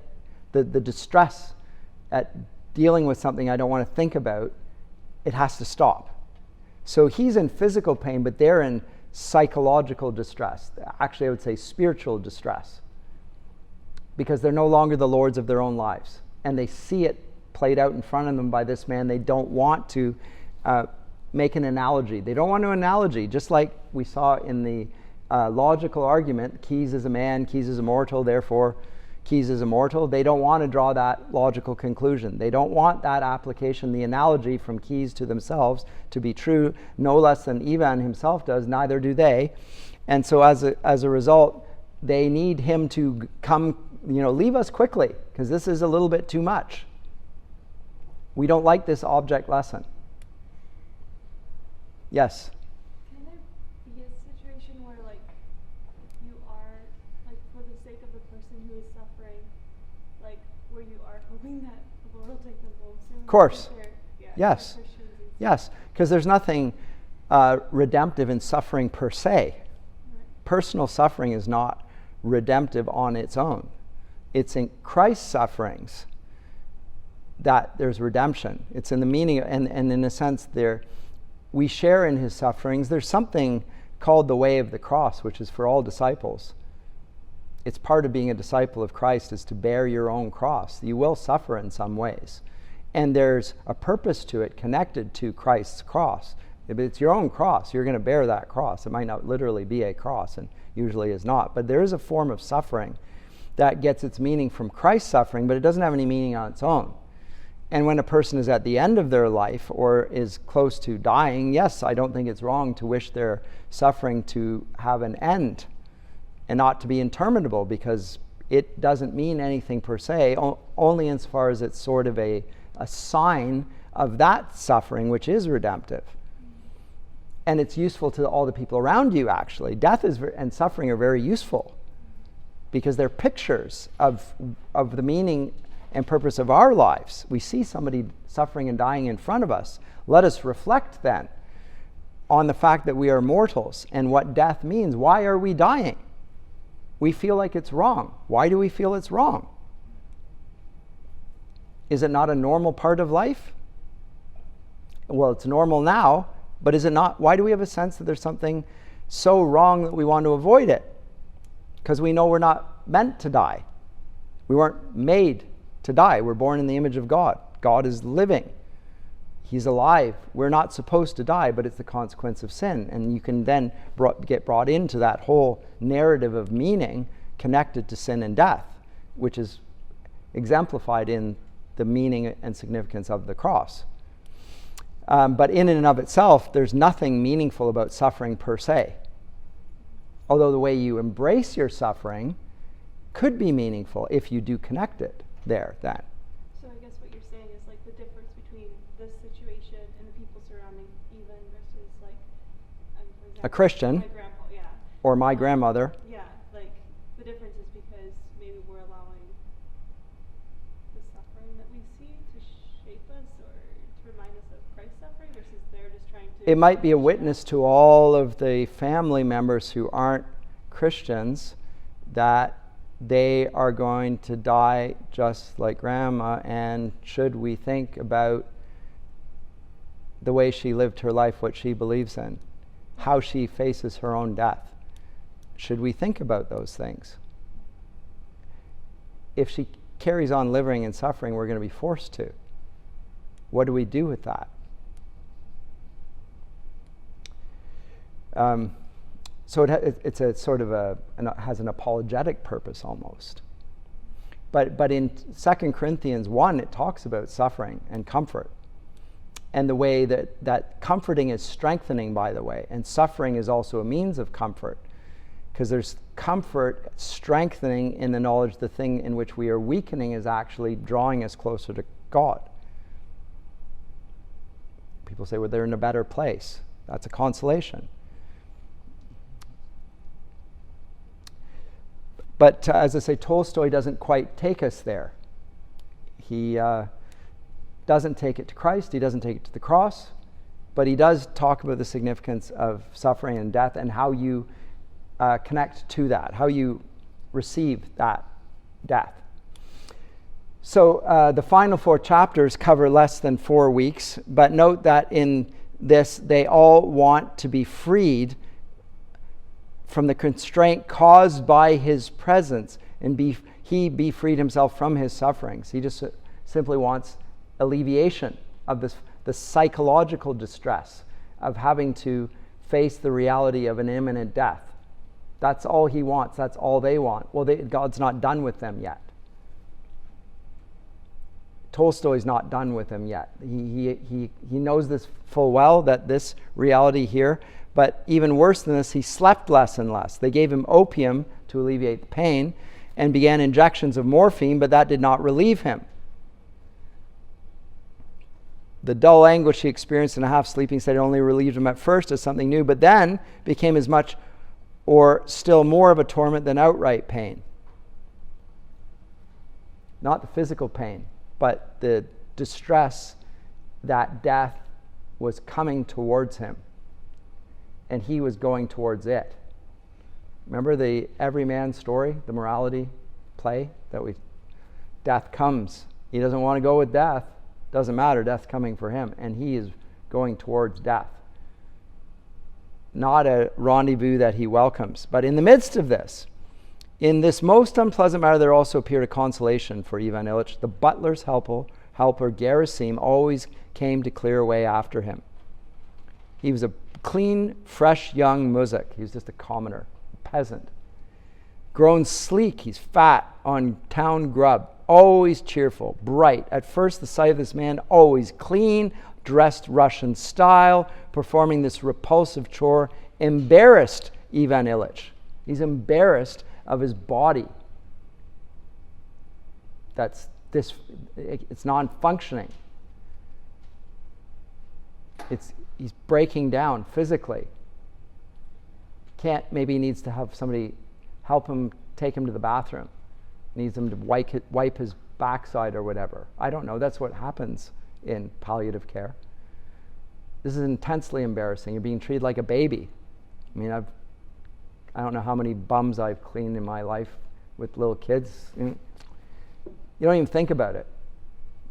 the distress at dealing with something I don't want to think about. It has to stop. So he's in physical pain, but they're in psychological distress. Actually, I would say spiritual distress. Because they're no longer the lords of their own lives. And they see it played out in front of them by this man. They don't want to make an analogy. They don't want an analogy, just like we saw in the logical argument, Keyes is a man, Keyes is immortal, therefore Keyes is immortal. They don't want to draw that logical conclusion. They don't want that application, the analogy from Keyes to themselves, to be true no less than Ivan himself does, neither do they. And so as a result, they need him to come, leave us quickly, because this is a little bit too much. We don't like this object lesson. Yes? Can there be a situation where, you are, for the sake of the person who is suffering, where you are hoping that the Lord will take them home soon? Of course. Yeah, Yes. Christians and Yes, because there's nothing redemptive in suffering per se. Right. Personal suffering is not redemptive on its own. It's in Christ's sufferings that there's redemption. It's in the meaning, and in a sense, we share in his sufferings. There's something called the way of the cross, which is for all disciples. It's part of being a disciple of Christ is to bear your own cross. You will suffer in some ways. And there's a purpose to it connected to Christ's cross. If it's your own cross, you're going to bear that cross. It might not literally be a cross, and usually is not. But there is a form of suffering that gets its meaning from Christ's suffering, but it doesn't have any meaning on its own. And when a person is at the end of their life or is close to dying, yes, I don't think it's wrong to wish their suffering to have an end and not to be interminable, because it doesn't mean anything per se, only insofar as it's sort of a sign of that suffering, which is redemptive. And it's useful to all the people around you, actually. Death and suffering are very useful because they're pictures of the meaning and purpose of our lives. We see somebody suffering and dying in front of us. Let us reflect then on the fact that we are mortals and what death means. Why are we dying? We feel like it's wrong. Why do we feel it's wrong? Is it not a normal part of life? Well, it's normal now, but is it not? Why do we have a sense that there's something so wrong that we want to avoid it? Because we know we're not meant to die. We weren't made to die. We're born in the image of God. God is living. He's alive. We're not supposed to die, but it's the consequence of sin. And you can then get brought into that whole narrative of meaning connected to sin and death, which is exemplified in the meaning and significance of the cross. But in and of itself, there's nothing meaningful about suffering per se. Although the way you embrace your suffering could be meaningful if you do connect it there, then. So I guess what you're saying is the difference between this situation and the people surrounding Ivan versus for example, A Christian. my grandpa, yeah. Or my grandmother. Yeah, the difference is because maybe we're allowing the suffering that we see to shape us or to remind us of Christ's suffering versus they're just trying to... It might be a witness to all of the family members who aren't Christians that they are going to die just like grandma, and should we think about the way she lived her life, what she believes in, how she faces her own death? Should we think about those things? If she carries on living and suffering, we're going to be forced to. What do we do with that? So it's a sort of has an apologetic purpose almost. But in 2 Corinthians 1, it talks about suffering and comfort. And the way that comforting is strengthening, by the way, and suffering is also a means of comfort. Because there's comfort, strengthening in the knowledge the thing in which we are weakening is actually drawing us closer to God. People say, well, they're in a better place. That's a consolation. But as I say, Tolstoy doesn't quite take us there. He doesn't take it to Christ, he doesn't take it to the cross, but he does talk about the significance of suffering and death and how you connect to that, how you receive that death. So the final 4 chapters cover less than 4 weeks, but note that in this they all want to be freed from the constraint caused by his presence and he be freed himself from his sufferings. He just simply wants alleviation of the psychological distress of having to face the reality of an imminent death. That's all he wants. That's all they want. Well, God's not done with them yet. Tolstoy's not done with them yet. He knows this full well, that this reality here, but even worse than this, he slept less and less. They gave him opium to alleviate the pain and began injections of morphine, but that did not relieve him. The dull anguish he experienced in a half-sleeping state only relieved him at first as something new, but then became as much or still more of a torment than outright pain. Not the physical pain, but the distress that death was coming towards him, and he was going towards it. Remember the everyman story, the morality play death comes. He doesn't want to go with death. Doesn't matter, death's coming for him, and he is going towards death. Not a rendezvous that he welcomes. But in the midst of this, in this most unpleasant matter, there also appeared a consolation for Ivan Ilych. The butler's helper Gerasim, always came to clear away after him. He was a clean, fresh, young muzhik. He was just a commoner, a peasant. Grown sleek, he's fat on town grub, always cheerful, bright. At first, the sight of this man, always clean, dressed Russian style, performing this repulsive chore, embarrassed Ivan Ilych. He's embarrassed of his body. It's non-functioning. He's breaking down physically. Maybe he needs to have somebody help him, take him to the bathroom. Needs him to wipe his backside or whatever. I don't know. That's what happens in palliative care. This is intensely embarrassing. You're being treated like a baby. I mean, I don't know how many bums I've cleaned in my life with little kids. You don't even think about it.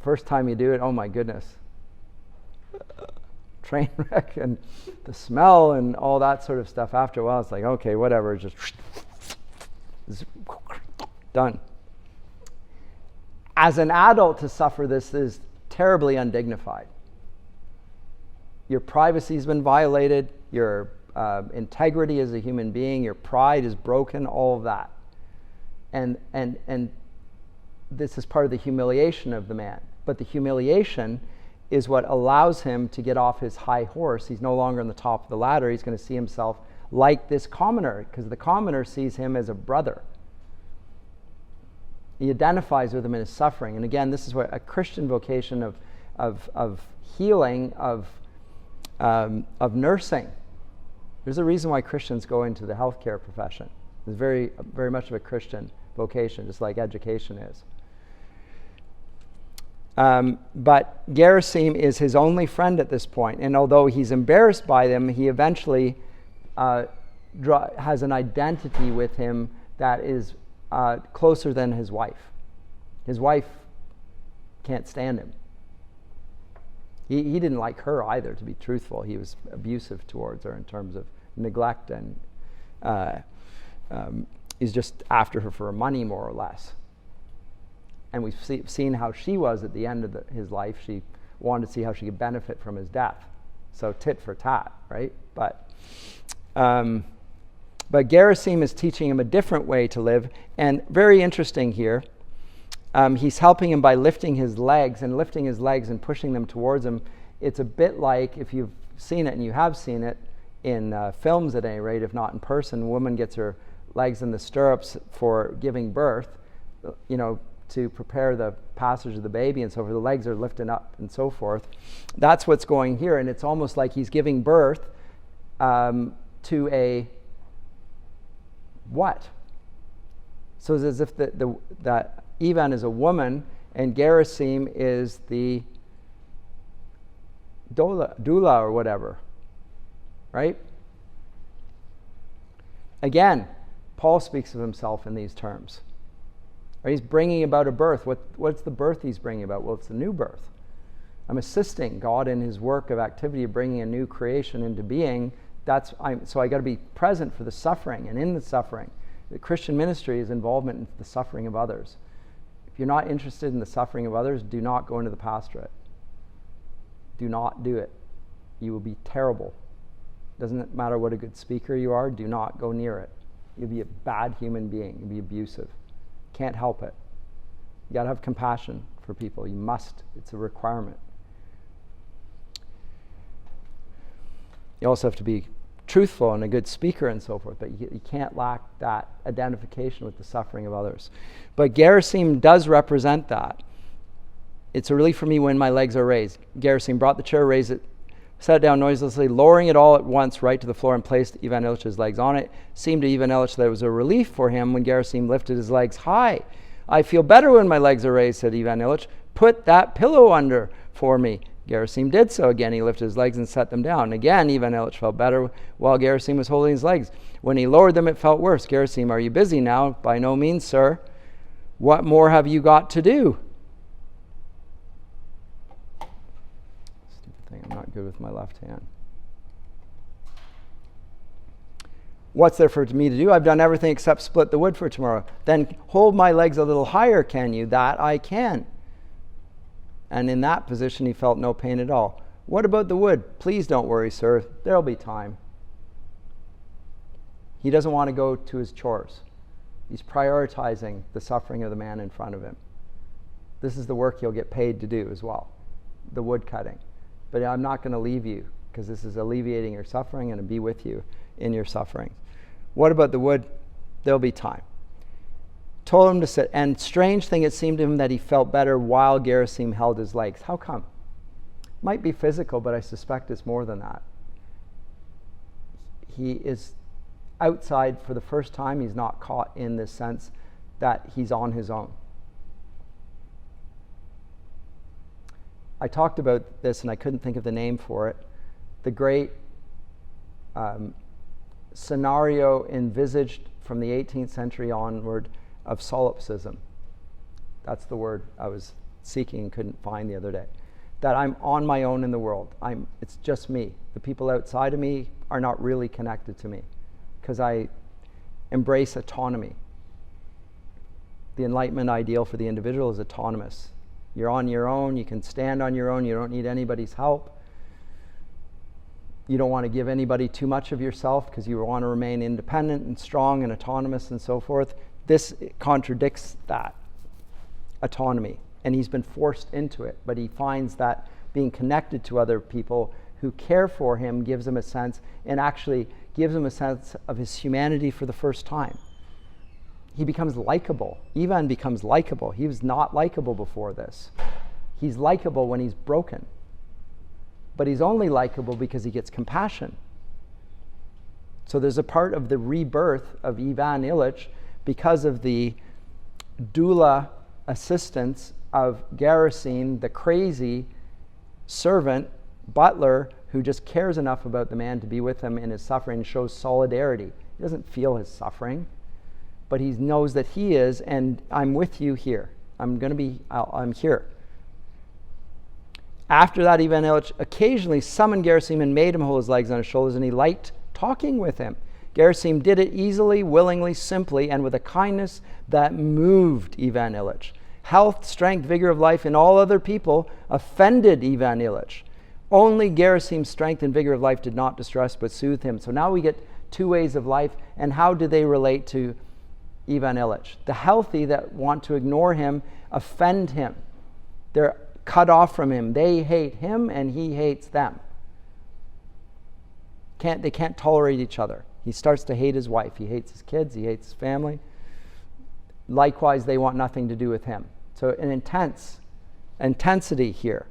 First time you do it, oh my goodness. Train wreck and the smell and all that sort of stuff. After a while, it's like, okay, whatever. Just done. As an adult to suffer this is terribly undignified. Your privacy has been violated, your integrity as a human being, your pride is broken, all of that. And this is part of the humiliation of the man. But the humiliation is what allows him to get off his high horse. He's no longer on the top of the ladder. He's going to see himself like this commoner, because the commoner sees him as a brother. He identifies with him in his suffering. And again, this is what a Christian vocation of healing, of nursing. There's a reason why Christians go into the healthcare profession. It's very, very much of a Christian vocation, just like education is. But Gerasim is his only friend at this point, and although he's embarrassed by them, he eventually has an identity with him that is closer than his wife. His wife can't stand him. He didn't like her either, to be truthful. He was abusive towards her in terms of neglect, and he's just after her for money, more or less. And we've seen how she was at the end of his life. She wanted to see how she could benefit from his death. So tit for tat, right? But Gerasim is teaching him a different way to live. And very interesting here, he's helping him by lifting his legs and pushing them towards him. It's a bit like, if you've seen it, and you have seen it in films at any rate, if not in person, a woman gets her legs in the stirrups for giving birth, to prepare the passage of the baby, and so the legs are lifted up and so forth. That's what's going here, and it's almost like he's giving birth to a what? So it's as if that Ivan is a woman and Gerasim is the doula or whatever, right? Again, Paul speaks of himself in these terms. Right? He's bringing about a birth. What's the birth he's bringing about? Well, it's a new birth. I'm assisting God in his work of activity of bringing a new creation into being. So I got to be present for the suffering, and in the suffering. The Christian ministry is involvement in the suffering of others. If you're not interested in the suffering of others, do not go into the pastorate. Do not do it. You will be terrible. Doesn't matter what a good speaker you are, do not go near it. You'll be a bad human being. You'll be abusive. Can't help it. You got to have compassion for people. You must. It's a requirement. You also have to be truthful and a good speaker and so forth, but you can't lack that identification with the suffering of others. But Gerasim does represent that. It's a relief for me when my legs are raised. Gerasim brought the chair, raised it, sat down noiselessly, lowering it all at once right to the floor, and placed Ivan Ilych's legs on it. It seemed to Ivan Ilyich that it was a relief for him when Gerasim lifted his legs high. I feel better when my legs are raised, said Ivan Ilyich. Put that pillow under for me. Gerasim did so. Again, he lifted his legs and set them down. Again, Ivan Ilyich felt better while Gerasim was holding his legs. When he lowered them, it felt worse. Gerasim, are you busy now? By no means, sir. What more have you got to do? Stupid thing, I'm not good with my left hand. What's there for me to do? I've done everything except split the wood for tomorrow. Then hold my legs a little higher, can you? That I can. And in that position, he felt no pain at all. What about the wood? Please don't worry, sir. There'll be time. He doesn't want to go to his chores. He's prioritizing the suffering of the man in front of him. This is the work he'll get paid to do as well, the wood cutting. But I'm not going to leave you, because this is alleviating your suffering and to be with you in your suffering. What about the wood? There'll be time. Told him to sit. And strange thing, it seemed to him that he felt better while Gerasim held his legs. How come? Might be physical, but I suspect it's more than that. He is outside for the first time. He's not caught in this sense that he's on his own. I talked about this and I couldn't think of the name for it. The great scenario envisaged from the 18th century onward of solipsism. That's the word I was seeking and couldn't find the other day. That I'm on my own in the world. It's just me. The people outside of me are not really connected to me because I embrace autonomy. The Enlightenment ideal for the individual is autonomous. You're on your own, you can stand on your own, you don't need anybody's help. You don't want to give anybody too much of yourself because you want to remain independent and strong and autonomous and so forth. This contradicts that autonomy, and he's been forced into it, but he finds that being connected to other people who care for him gives him a sense, and actually gives him a sense of his humanity for the first time. He becomes likable. Ivan becomes likable. He was not likable before this. He's likable when he's broken, but he's only likable because he gets compassion. So there's a part of the rebirth of Ivan Ilyich because of the doula assistance of Gerasim, the crazy servant, butler, who just cares enough about the man to be with him in his suffering and shows solidarity. He doesn't feel his suffering, but he knows that he is, and I'm with you here. I'm here. After that, Ivan Ilyich occasionally summoned Gerasim and made him hold his legs on his shoulders, and he liked talking with him. Gerasim did it easily, willingly, simply, and with a kindness that moved Ivan Ilyich. Health, strength, vigor of life in all other people offended Ivan Ilyich. Only Gerasim's strength and vigor of life did not distress but soothed him. So now we get two ways of life, and how do they relate to Ivan Ilyich? The healthy that want to ignore him offend him. They're cut off from him. They hate him and he hates them. They can't tolerate each other. He starts to hate his wife. He hates his kids. He hates his family. Likewise, they want nothing to do with him. So an intensity here.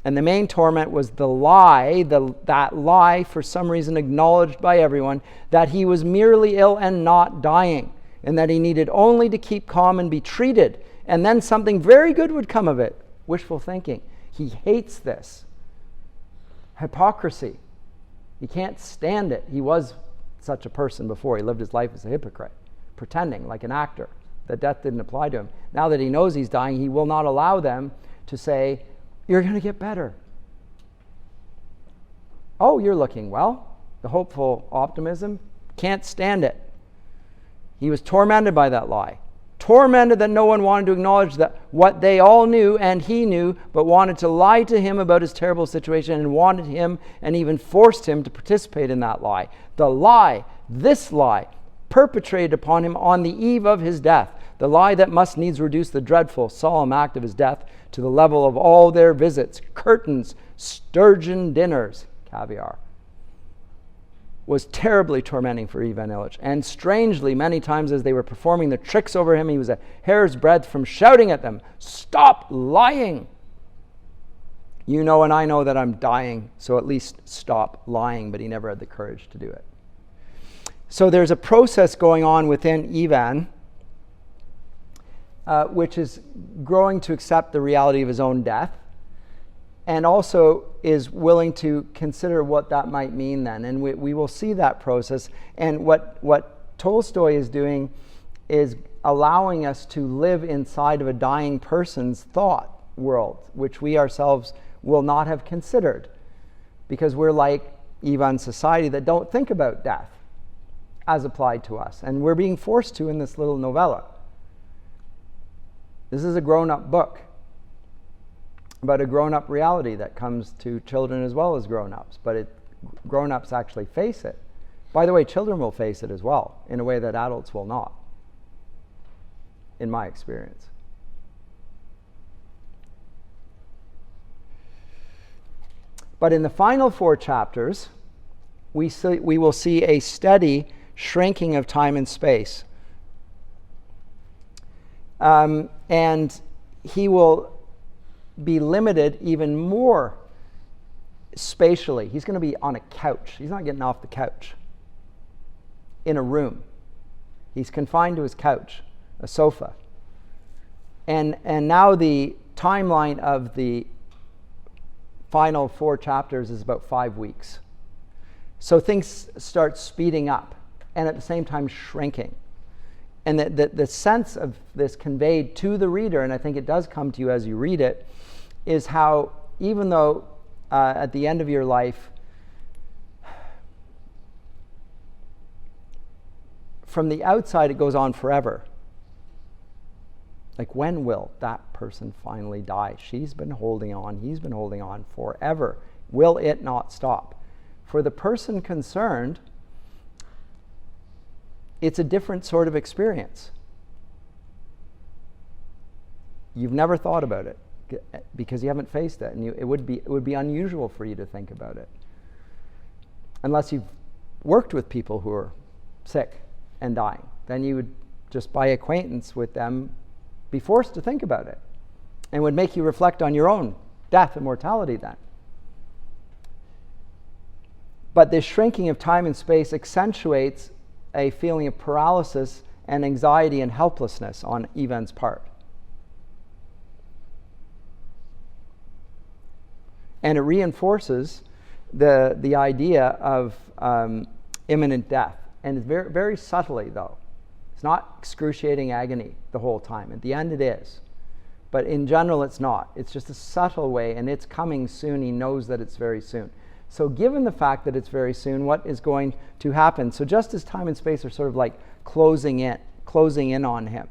And the main torment was the lie, that lie for some reason acknowledged by everyone, that he was merely ill and not dying, and that he needed only to keep calm and be treated, and then something very good would come of it. Wishful thinking. He hates this. hypocrisy. He can't stand it. He was such a person before. He lived his life as a hypocrite, pretending like an actor that death didn't apply to him. Now that he knows he's dying, he will not allow them to say, "You're going to get better." "Oh, you're looking well." The hopeful optimism, can't stand it. He was tormented by that lie. Tormented that no one wanted to acknowledge that what they all knew and he knew, but wanted to lie to him about his terrible situation and wanted him and even forced him to participate in that lie. The lie, this lie, perpetrated upon him on the eve of his death. The lie that must needs reduce the dreadful, solemn act of his death to the level of all their visits, curtains, sturgeon dinners, caviar, was terribly tormenting for Ivan Ilych. And strangely, many times as they were performing the tricks over him, he was a hair's breadth from shouting at them, "Stop lying! You know and I know that I'm dying, so at least stop lying." But he never had the courage to do it. So there's a process going on within Ivan, which is growing to accept the reality of his own death, and also is willing to consider what that might mean then. And we will see that process. And what Tolstoy is doing is allowing us to live inside of a dying person's thought world, which we ourselves will not have considered, because we're like Ivan's society that don't think about death as applied to us. And we're being forced to in this little novella. This is a grown-up book about a grown-up reality that comes to children as well as grown-ups. But grown-ups actually face it. By the way, children will face it as well, in a way that adults will not, in my experience. But in the final 4 chapters, we will see a steady shrinking of time and space. And he will be limited even more spatially. He's going to be on a couch. He's not getting off the couch. In a room. He's confined to his couch, a sofa. And now the timeline of the final 4 chapters is about 5 weeks. So things start speeding up and at the same time shrinking. And the sense of this conveyed to the reader, and I think it does come to you as you read it, is how even though at the end of your life, from the outside it goes on forever. Like, when will that person finally die? She's been holding on, he's been holding on forever. Will it not stop? For the person concerned, it's a different sort of experience. You've never thought about it because you haven't faced it, and it would be unusual for you to think about it unless you've worked with people who are sick and dying. Then you would, just by acquaintance with them, be forced to think about it, and would make you reflect on your own death and mortality then. But this shrinking of time and space accentuates a feeling of paralysis and anxiety and helplessness on Ivan's part. And it reinforces the idea of imminent death. And very, very subtly, though. It's not excruciating agony the whole time. At the end it is. But in general it's not. It's just a subtle way, and it's coming soon. He knows that it's very soon. So given the fact that it's very soon, what is going to happen? So just as time and space are sort of like closing in on him,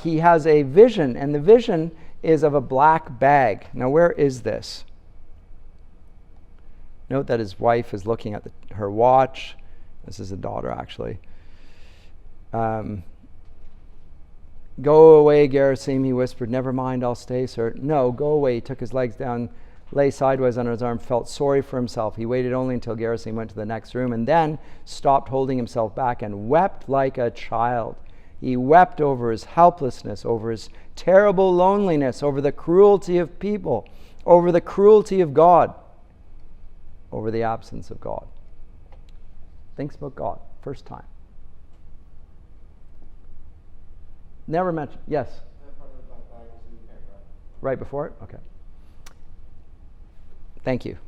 he has a vision, and the vision is of a black bag. Now, where is this? Note that his wife is looking at her watch. This is a daughter, actually. Go away, Gerasim, he whispered. Never mind, I'll stay, sir. No, go away. He took his legs down, lay sideways on his arm, felt sorry for himself. He waited only until Gerasim went to the next room, and then stopped holding himself back and wept like a child. He wept over his helplessness, over his terrible loneliness, over the cruelty of people, over the cruelty of God, over the absence of God. Thinks about God, first time. Never mentioned. Yes? Right before it? Okay. Thank you.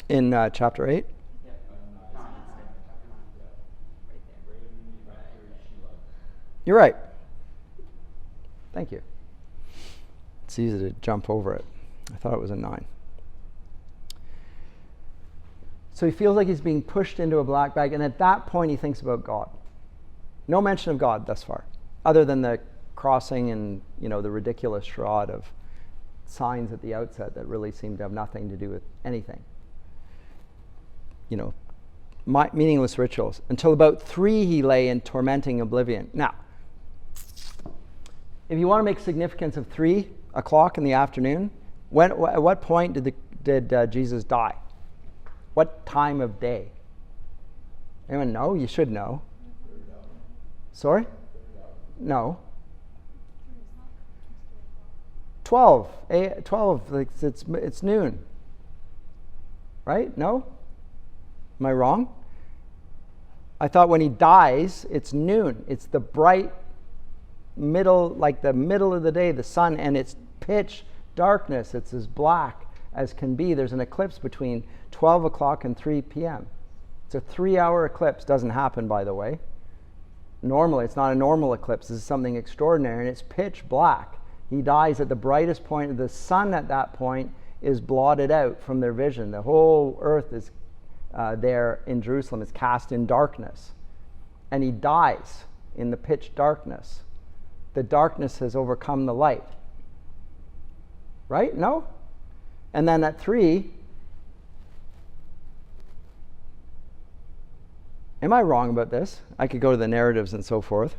In chapter 8? You're right. Thank you. It's easy to jump over it. I thought it was a 9. So he feels like he's being pushed into a black bag, and at that point he thinks about God. No mention of God thus far, other than the crossing and, the ridiculous charade of signs at the outset that really seem to have nothing to do with anything. Meaningless rituals. Until about 3 he lay in tormenting oblivion. Now, if you want to make significance of 3 o'clock in the afternoon, at what point did Jesus die? What time of day? Anyone know? You should know. Sorry? No. 12. 12. Like it's noon. Right? No? Am I wrong? I thought when he dies, it's noon. It's the bright middle, like the middle of the day, the sun, and it's pitch darkness. It's as black as can be. There's an eclipse between 12 o'clock and 3 p.m. It's a 3-hour eclipse. Doesn't happen, by the way. Normally, it's not a normal eclipse. This is something extraordinary, and it's pitch black. He dies at the brightest point. The sun at that point is blotted out from their vision. The whole earth is there in Jerusalem is cast in darkness. And he dies in the pitch darkness. The darkness has overcome the light. Right? No? And then at 3, am I wrong about this? I could go to the narratives and so forth.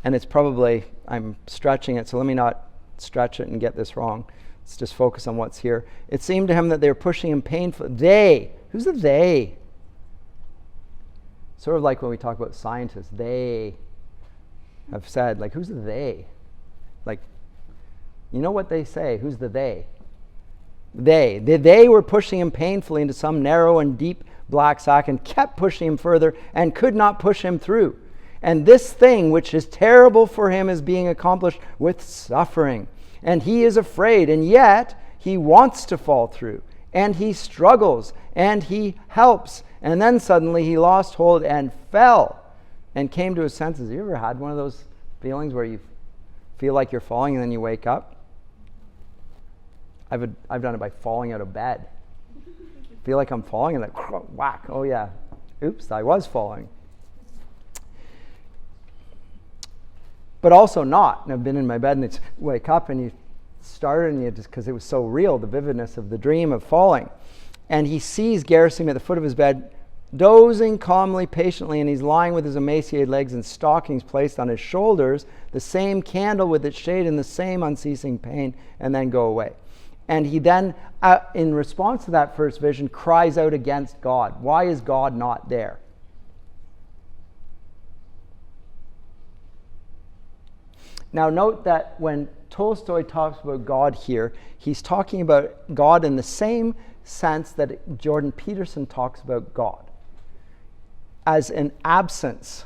And it's probably, I'm stretching it, so let me not stretch it and get this wrong. Let's just focus on what's here. It seemed to him that they were pushing him painfully. They. Who's the they? Sort of like when we talk about scientists. They have said, like, who's the they? Like, you know what they say? Who's the they? They were pushing him painfully into some narrow and deep black sack and kept pushing him further and could not push him through. And this thing, which is terrible for him, is being accomplished with suffering. And he is afraid, and yet he wants to fall through. And he struggles, and he helps. And then suddenly he lost hold and fell and came to his senses. Have you ever had one of those feelings where you feel like you're falling and then you wake up? I've done it by falling out of bed. Feel like I'm falling and like whack. Oh yeah. Oops, I was falling. But also not. And I've been in my bed and it's wake up and you start and you just, because it was so real, the vividness of the dream of falling. And he sees Gerasim at the foot of his bed, dozing calmly, patiently, and he's lying with his emaciated legs and stockings placed on his shoulders, the same candle with its shade in the same unceasing pain, and then go away. And he then, in response to that first vision, cries out against God. Why is God not there? Now note that when Tolstoy talks about God here, he's talking about God in the same sense that Jordan Peterson talks about God. As an absence,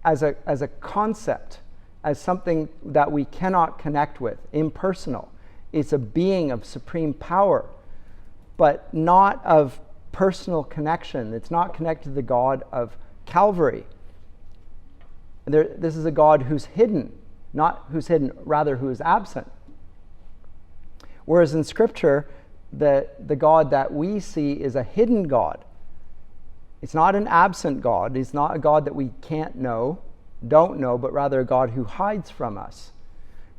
as a concept, as something that we cannot connect with, impersonal. It's a being of supreme power, but not of personal connection. It's not connected to the God of Calvary. This is a God who's hidden, not who's hidden, rather who is absent. Whereas in Scripture, the God that we see is a hidden God. It's not an absent God. It's not a God that we can't know, don't know, but rather a God who hides from us.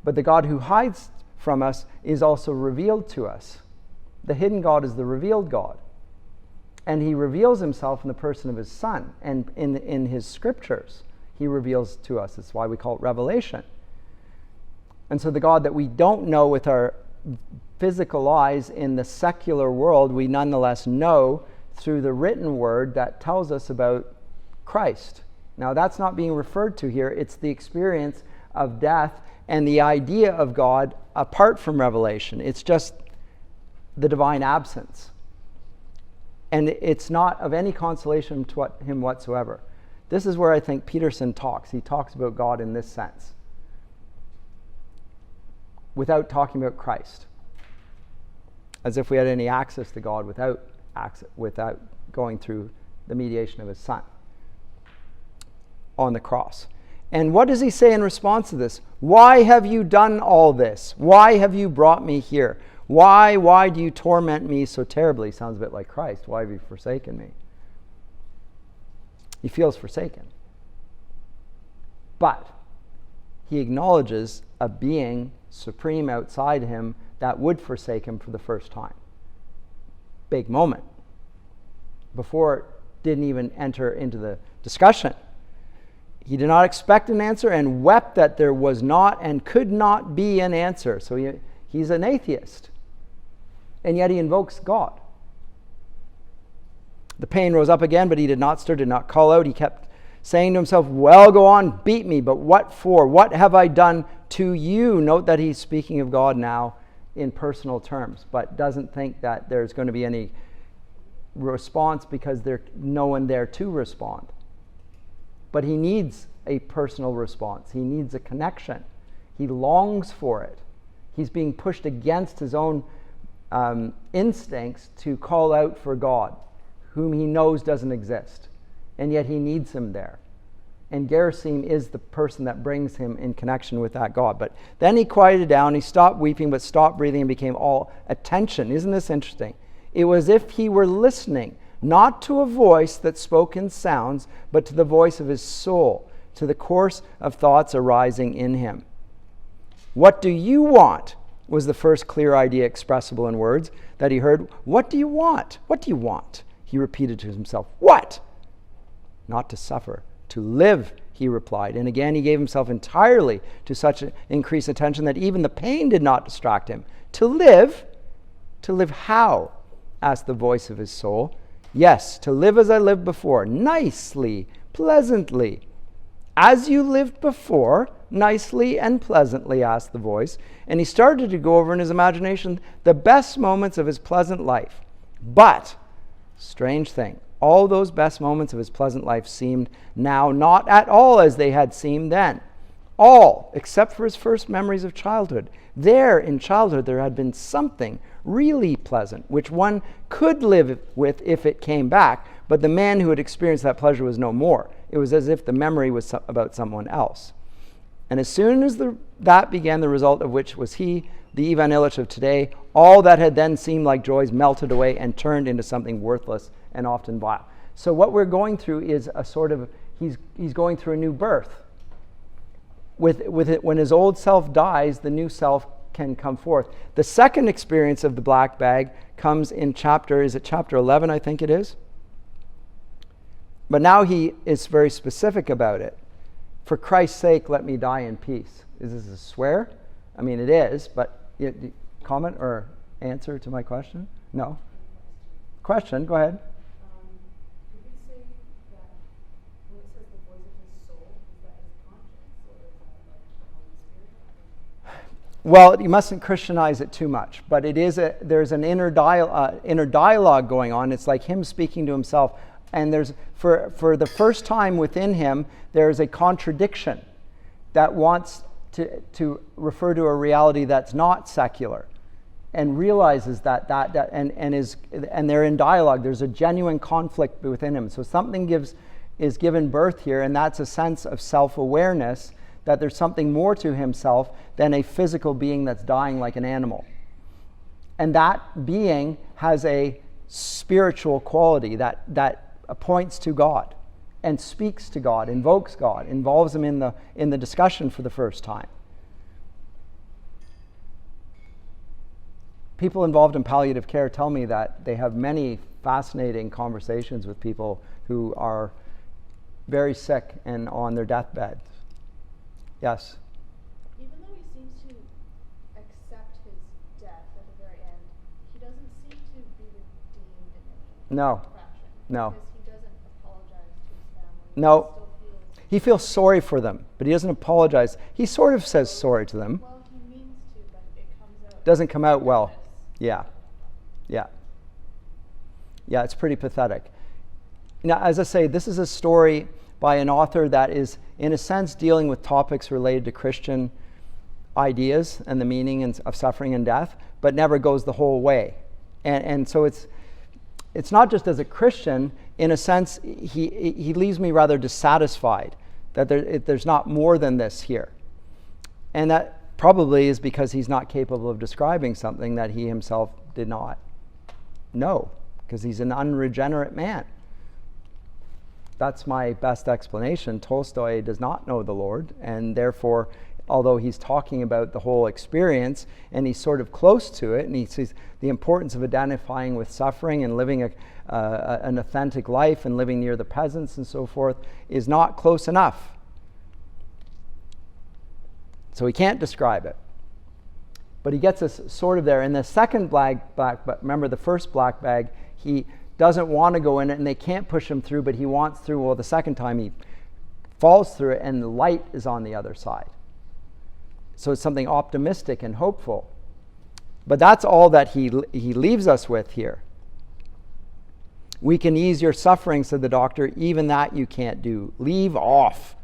But the God who hides from us is also revealed to us. The hidden God is the revealed God. And he reveals himself in the person of his Son. And in his Scriptures, he reveals to us. That's why we call it revelation. And so the God that we don't know with our physical eyes in the secular world, we nonetheless know through the written word that tells us about Christ. Now that's not being referred to here. It's the experience of death and the idea of God apart from revelation. It's just the divine absence. And it's not of any consolation to him whatsoever. This is where I think Peterson talks. He talks about God in this sense, without talking about Christ. as if we had any access to God without going through the mediation of his Son on the cross. And what does he say in response to this? Why have you done all this? Why have you brought me here? Why do you torment me so terribly? Sounds a bit like Christ. Why have you forsaken me? He feels forsaken. But he acknowledges a being supreme outside him that would forsake him for the first time. Big moment. Before it didn't even enter into the discussion. He did not expect an answer and wept that there was not and could not be an answer. So he's an atheist. And yet he invokes God. The pain rose up again, but he did not stir, did not call out. He kept saying to himself, well, go on, beat me, but what for? What have I done to you? Note that he's speaking of God now in personal terms, but doesn't think that there's going to be any response because there's no one there to respond. But he needs a personal response. He needs a connection. He longs for it. He's being pushed against his own instincts to call out for God, whom he knows doesn't exist. And yet he needs him there. And Gerasim is the person that brings him in connection with that God. But then he quieted down, he stopped weeping, but stopped breathing and became all attention. Isn't this interesting? It was as if he were listening, not to a voice that spoke in sounds, but to the voice of his soul, to the course of thoughts arising in him. What do you want? Was the first clear idea expressible in words that he heard. What do you want? What do you want? He repeated to himself. What? Not to suffer, to live, he replied. And again he gave himself entirely to such increased attention that even the pain did not distract him. To live? To live how? Asked the voice of his soul. Yes, to live as I lived before, nicely, pleasantly. As you lived before, nicely and pleasantly, asked the voice. And he started to go over in his imagination the best moments of his pleasant life. But, strange thing, all those best moments of his pleasant life seemed now not at all as they had seemed then. All, except for his first memories of childhood. There, in childhood, there had been something really pleasant, which one could live with if it came back, but the man who had experienced that pleasure was no more. It was as if the memory was about someone else. And as soon as that began, the result of which was he, the Ivan Ilych of today, all that had then seemed like joys melted away and turned into something worthless and often vile. So what we're going through is a sort of, he's going through a new birth. With it, when his old self dies, the new self can come forth. The second experience of the black bag comes in chapter 11, I think it is? But now he is very specific about it. For Christ's sake, let me die in peace. Is this a swear? I mean, it is, but comment or answer to my question? No? Question, go ahead. Could we say that when it says the voice of his soul, is that his conscience, or is that like the Holy Spirit? Well, you mustn't Christianize it too much, but there's an inner dialogue going on. It's like him speaking to himself. And there's, for the first time within him, there's a contradiction that wants to refer to a reality that's not secular, and realizes that and they're in dialogue. There's a genuine conflict within him. So something is given birth here, and that's a sense of self-awareness that there's something more to himself than a physical being that's dying like an animal. And that being has a spiritual quality that points to God and speaks to God, invokes God, involves him in the discussion for the first time. People involved in palliative care tell me that they have many fascinating conversations with people who are very sick and on their deathbed. Yes? Even though he seems to accept his death at the very end, he doesn't seem to be redeemed in any No. fraction. No. Because he doesn't apologize to his family. No. He still feels, He feels sorry for them, but he doesn't apologize. He sort of says sorry to them. well, he means to, but it comes out. Doesn't come out well. bitterness. Yeah, it's pretty pathetic. Now, as I say, this is a story by an author that is, in a sense, dealing with topics related to Christian ideas and the meaning of suffering and death, but never goes the whole way. And so it's not just as a Christian. In a sense, he leaves me rather dissatisfied that there's not more than this here. And that probably is because he's not capable of describing something that he himself did not know, because he's an unregenerate man. That's my best explanation. Tolstoy does not know the Lord, and therefore, although he's talking about the whole experience, and he's sort of close to it, and he sees the importance of identifying with suffering and living an authentic life and living near the peasants and so forth, is not close enough. So he can't describe it. But he gets us sort of there. In the second black bag, remember the first black bag, he doesn't want to go in it and they can't push him through, but he wants through. Well, the second time he falls through it and the light is on the other side. So it's something optimistic and hopeful. But that's all that he leaves us with here. We can ease your suffering, said the doctor. Even that you can't do. Leave off.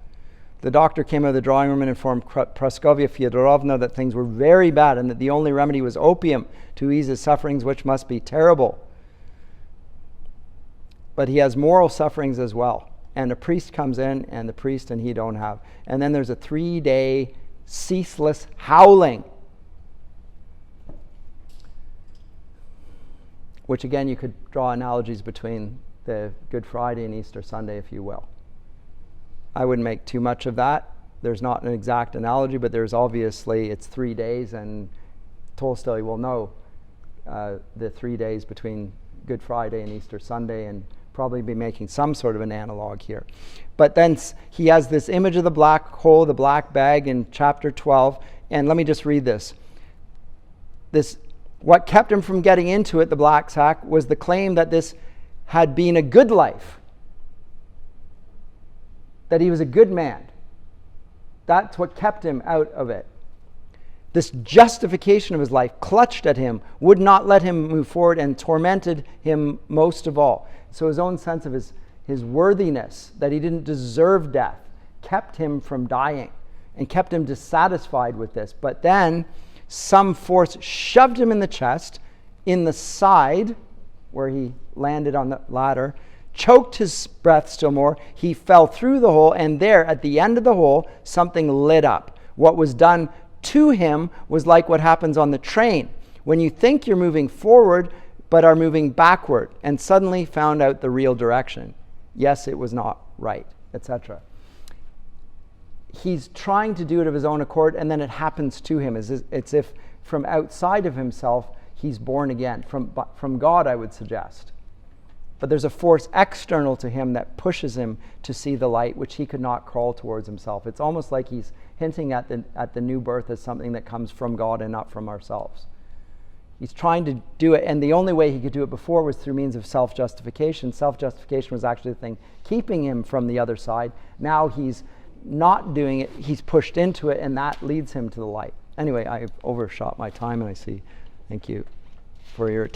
The doctor came out of the drawing room and informed Praskovia Fyodorovna that things were very bad and that the only remedy was opium to ease his sufferings, which must be terrible. But he has moral sufferings as well. And a priest comes in, and the priest and he don't have. And then there's a 3-day ceaseless howling. Which again, you could draw analogies between the Good Friday and Easter Sunday, if you will. I wouldn't make too much of that. There's not an exact analogy, but there's obviously, it's 3 days, and Tolstoy will know the 3 days between Good Friday and Easter Sunday, and probably be making some sort of an analog here. But then he has this image of the black hole, the black bag in chapter 12, and let me just read this. What kept him from getting into it, the black sack, was the claim that this had been a good life. That he was a good man. That's what kept him out of it. This justification of his life clutched at him, would not let him move forward, and tormented him most of all. So his own sense of his worthiness, that he didn't deserve death, kept him from dying and kept him dissatisfied with this. But then some force shoved him in the chest, in the side, where he landed on the ladder, choked his breath still more. He fell through the hole, and there, at the end of the hole, something lit up. What was done to him was like what happens on the train, when you think you're moving forward, but are moving backward, and suddenly found out the real direction. Yes, it was not right, etc. He's trying to do it of his own accord, and then it happens to him. It's if from outside of himself, he's born again. From God, I would suggest. But there's a force external to him that pushes him to see the light, which he could not crawl towards himself. It's almost like he's hinting at the new birth as something that comes from God and not from ourselves. He's trying to do it, and the only way he could do it before was through means of self-justification. Self-justification was actually the thing keeping him from the other side. Now he's not doing it, he's pushed into it, and that leads him to the light. Anyway, I've overshot my time, and I see. Thank you for your attention.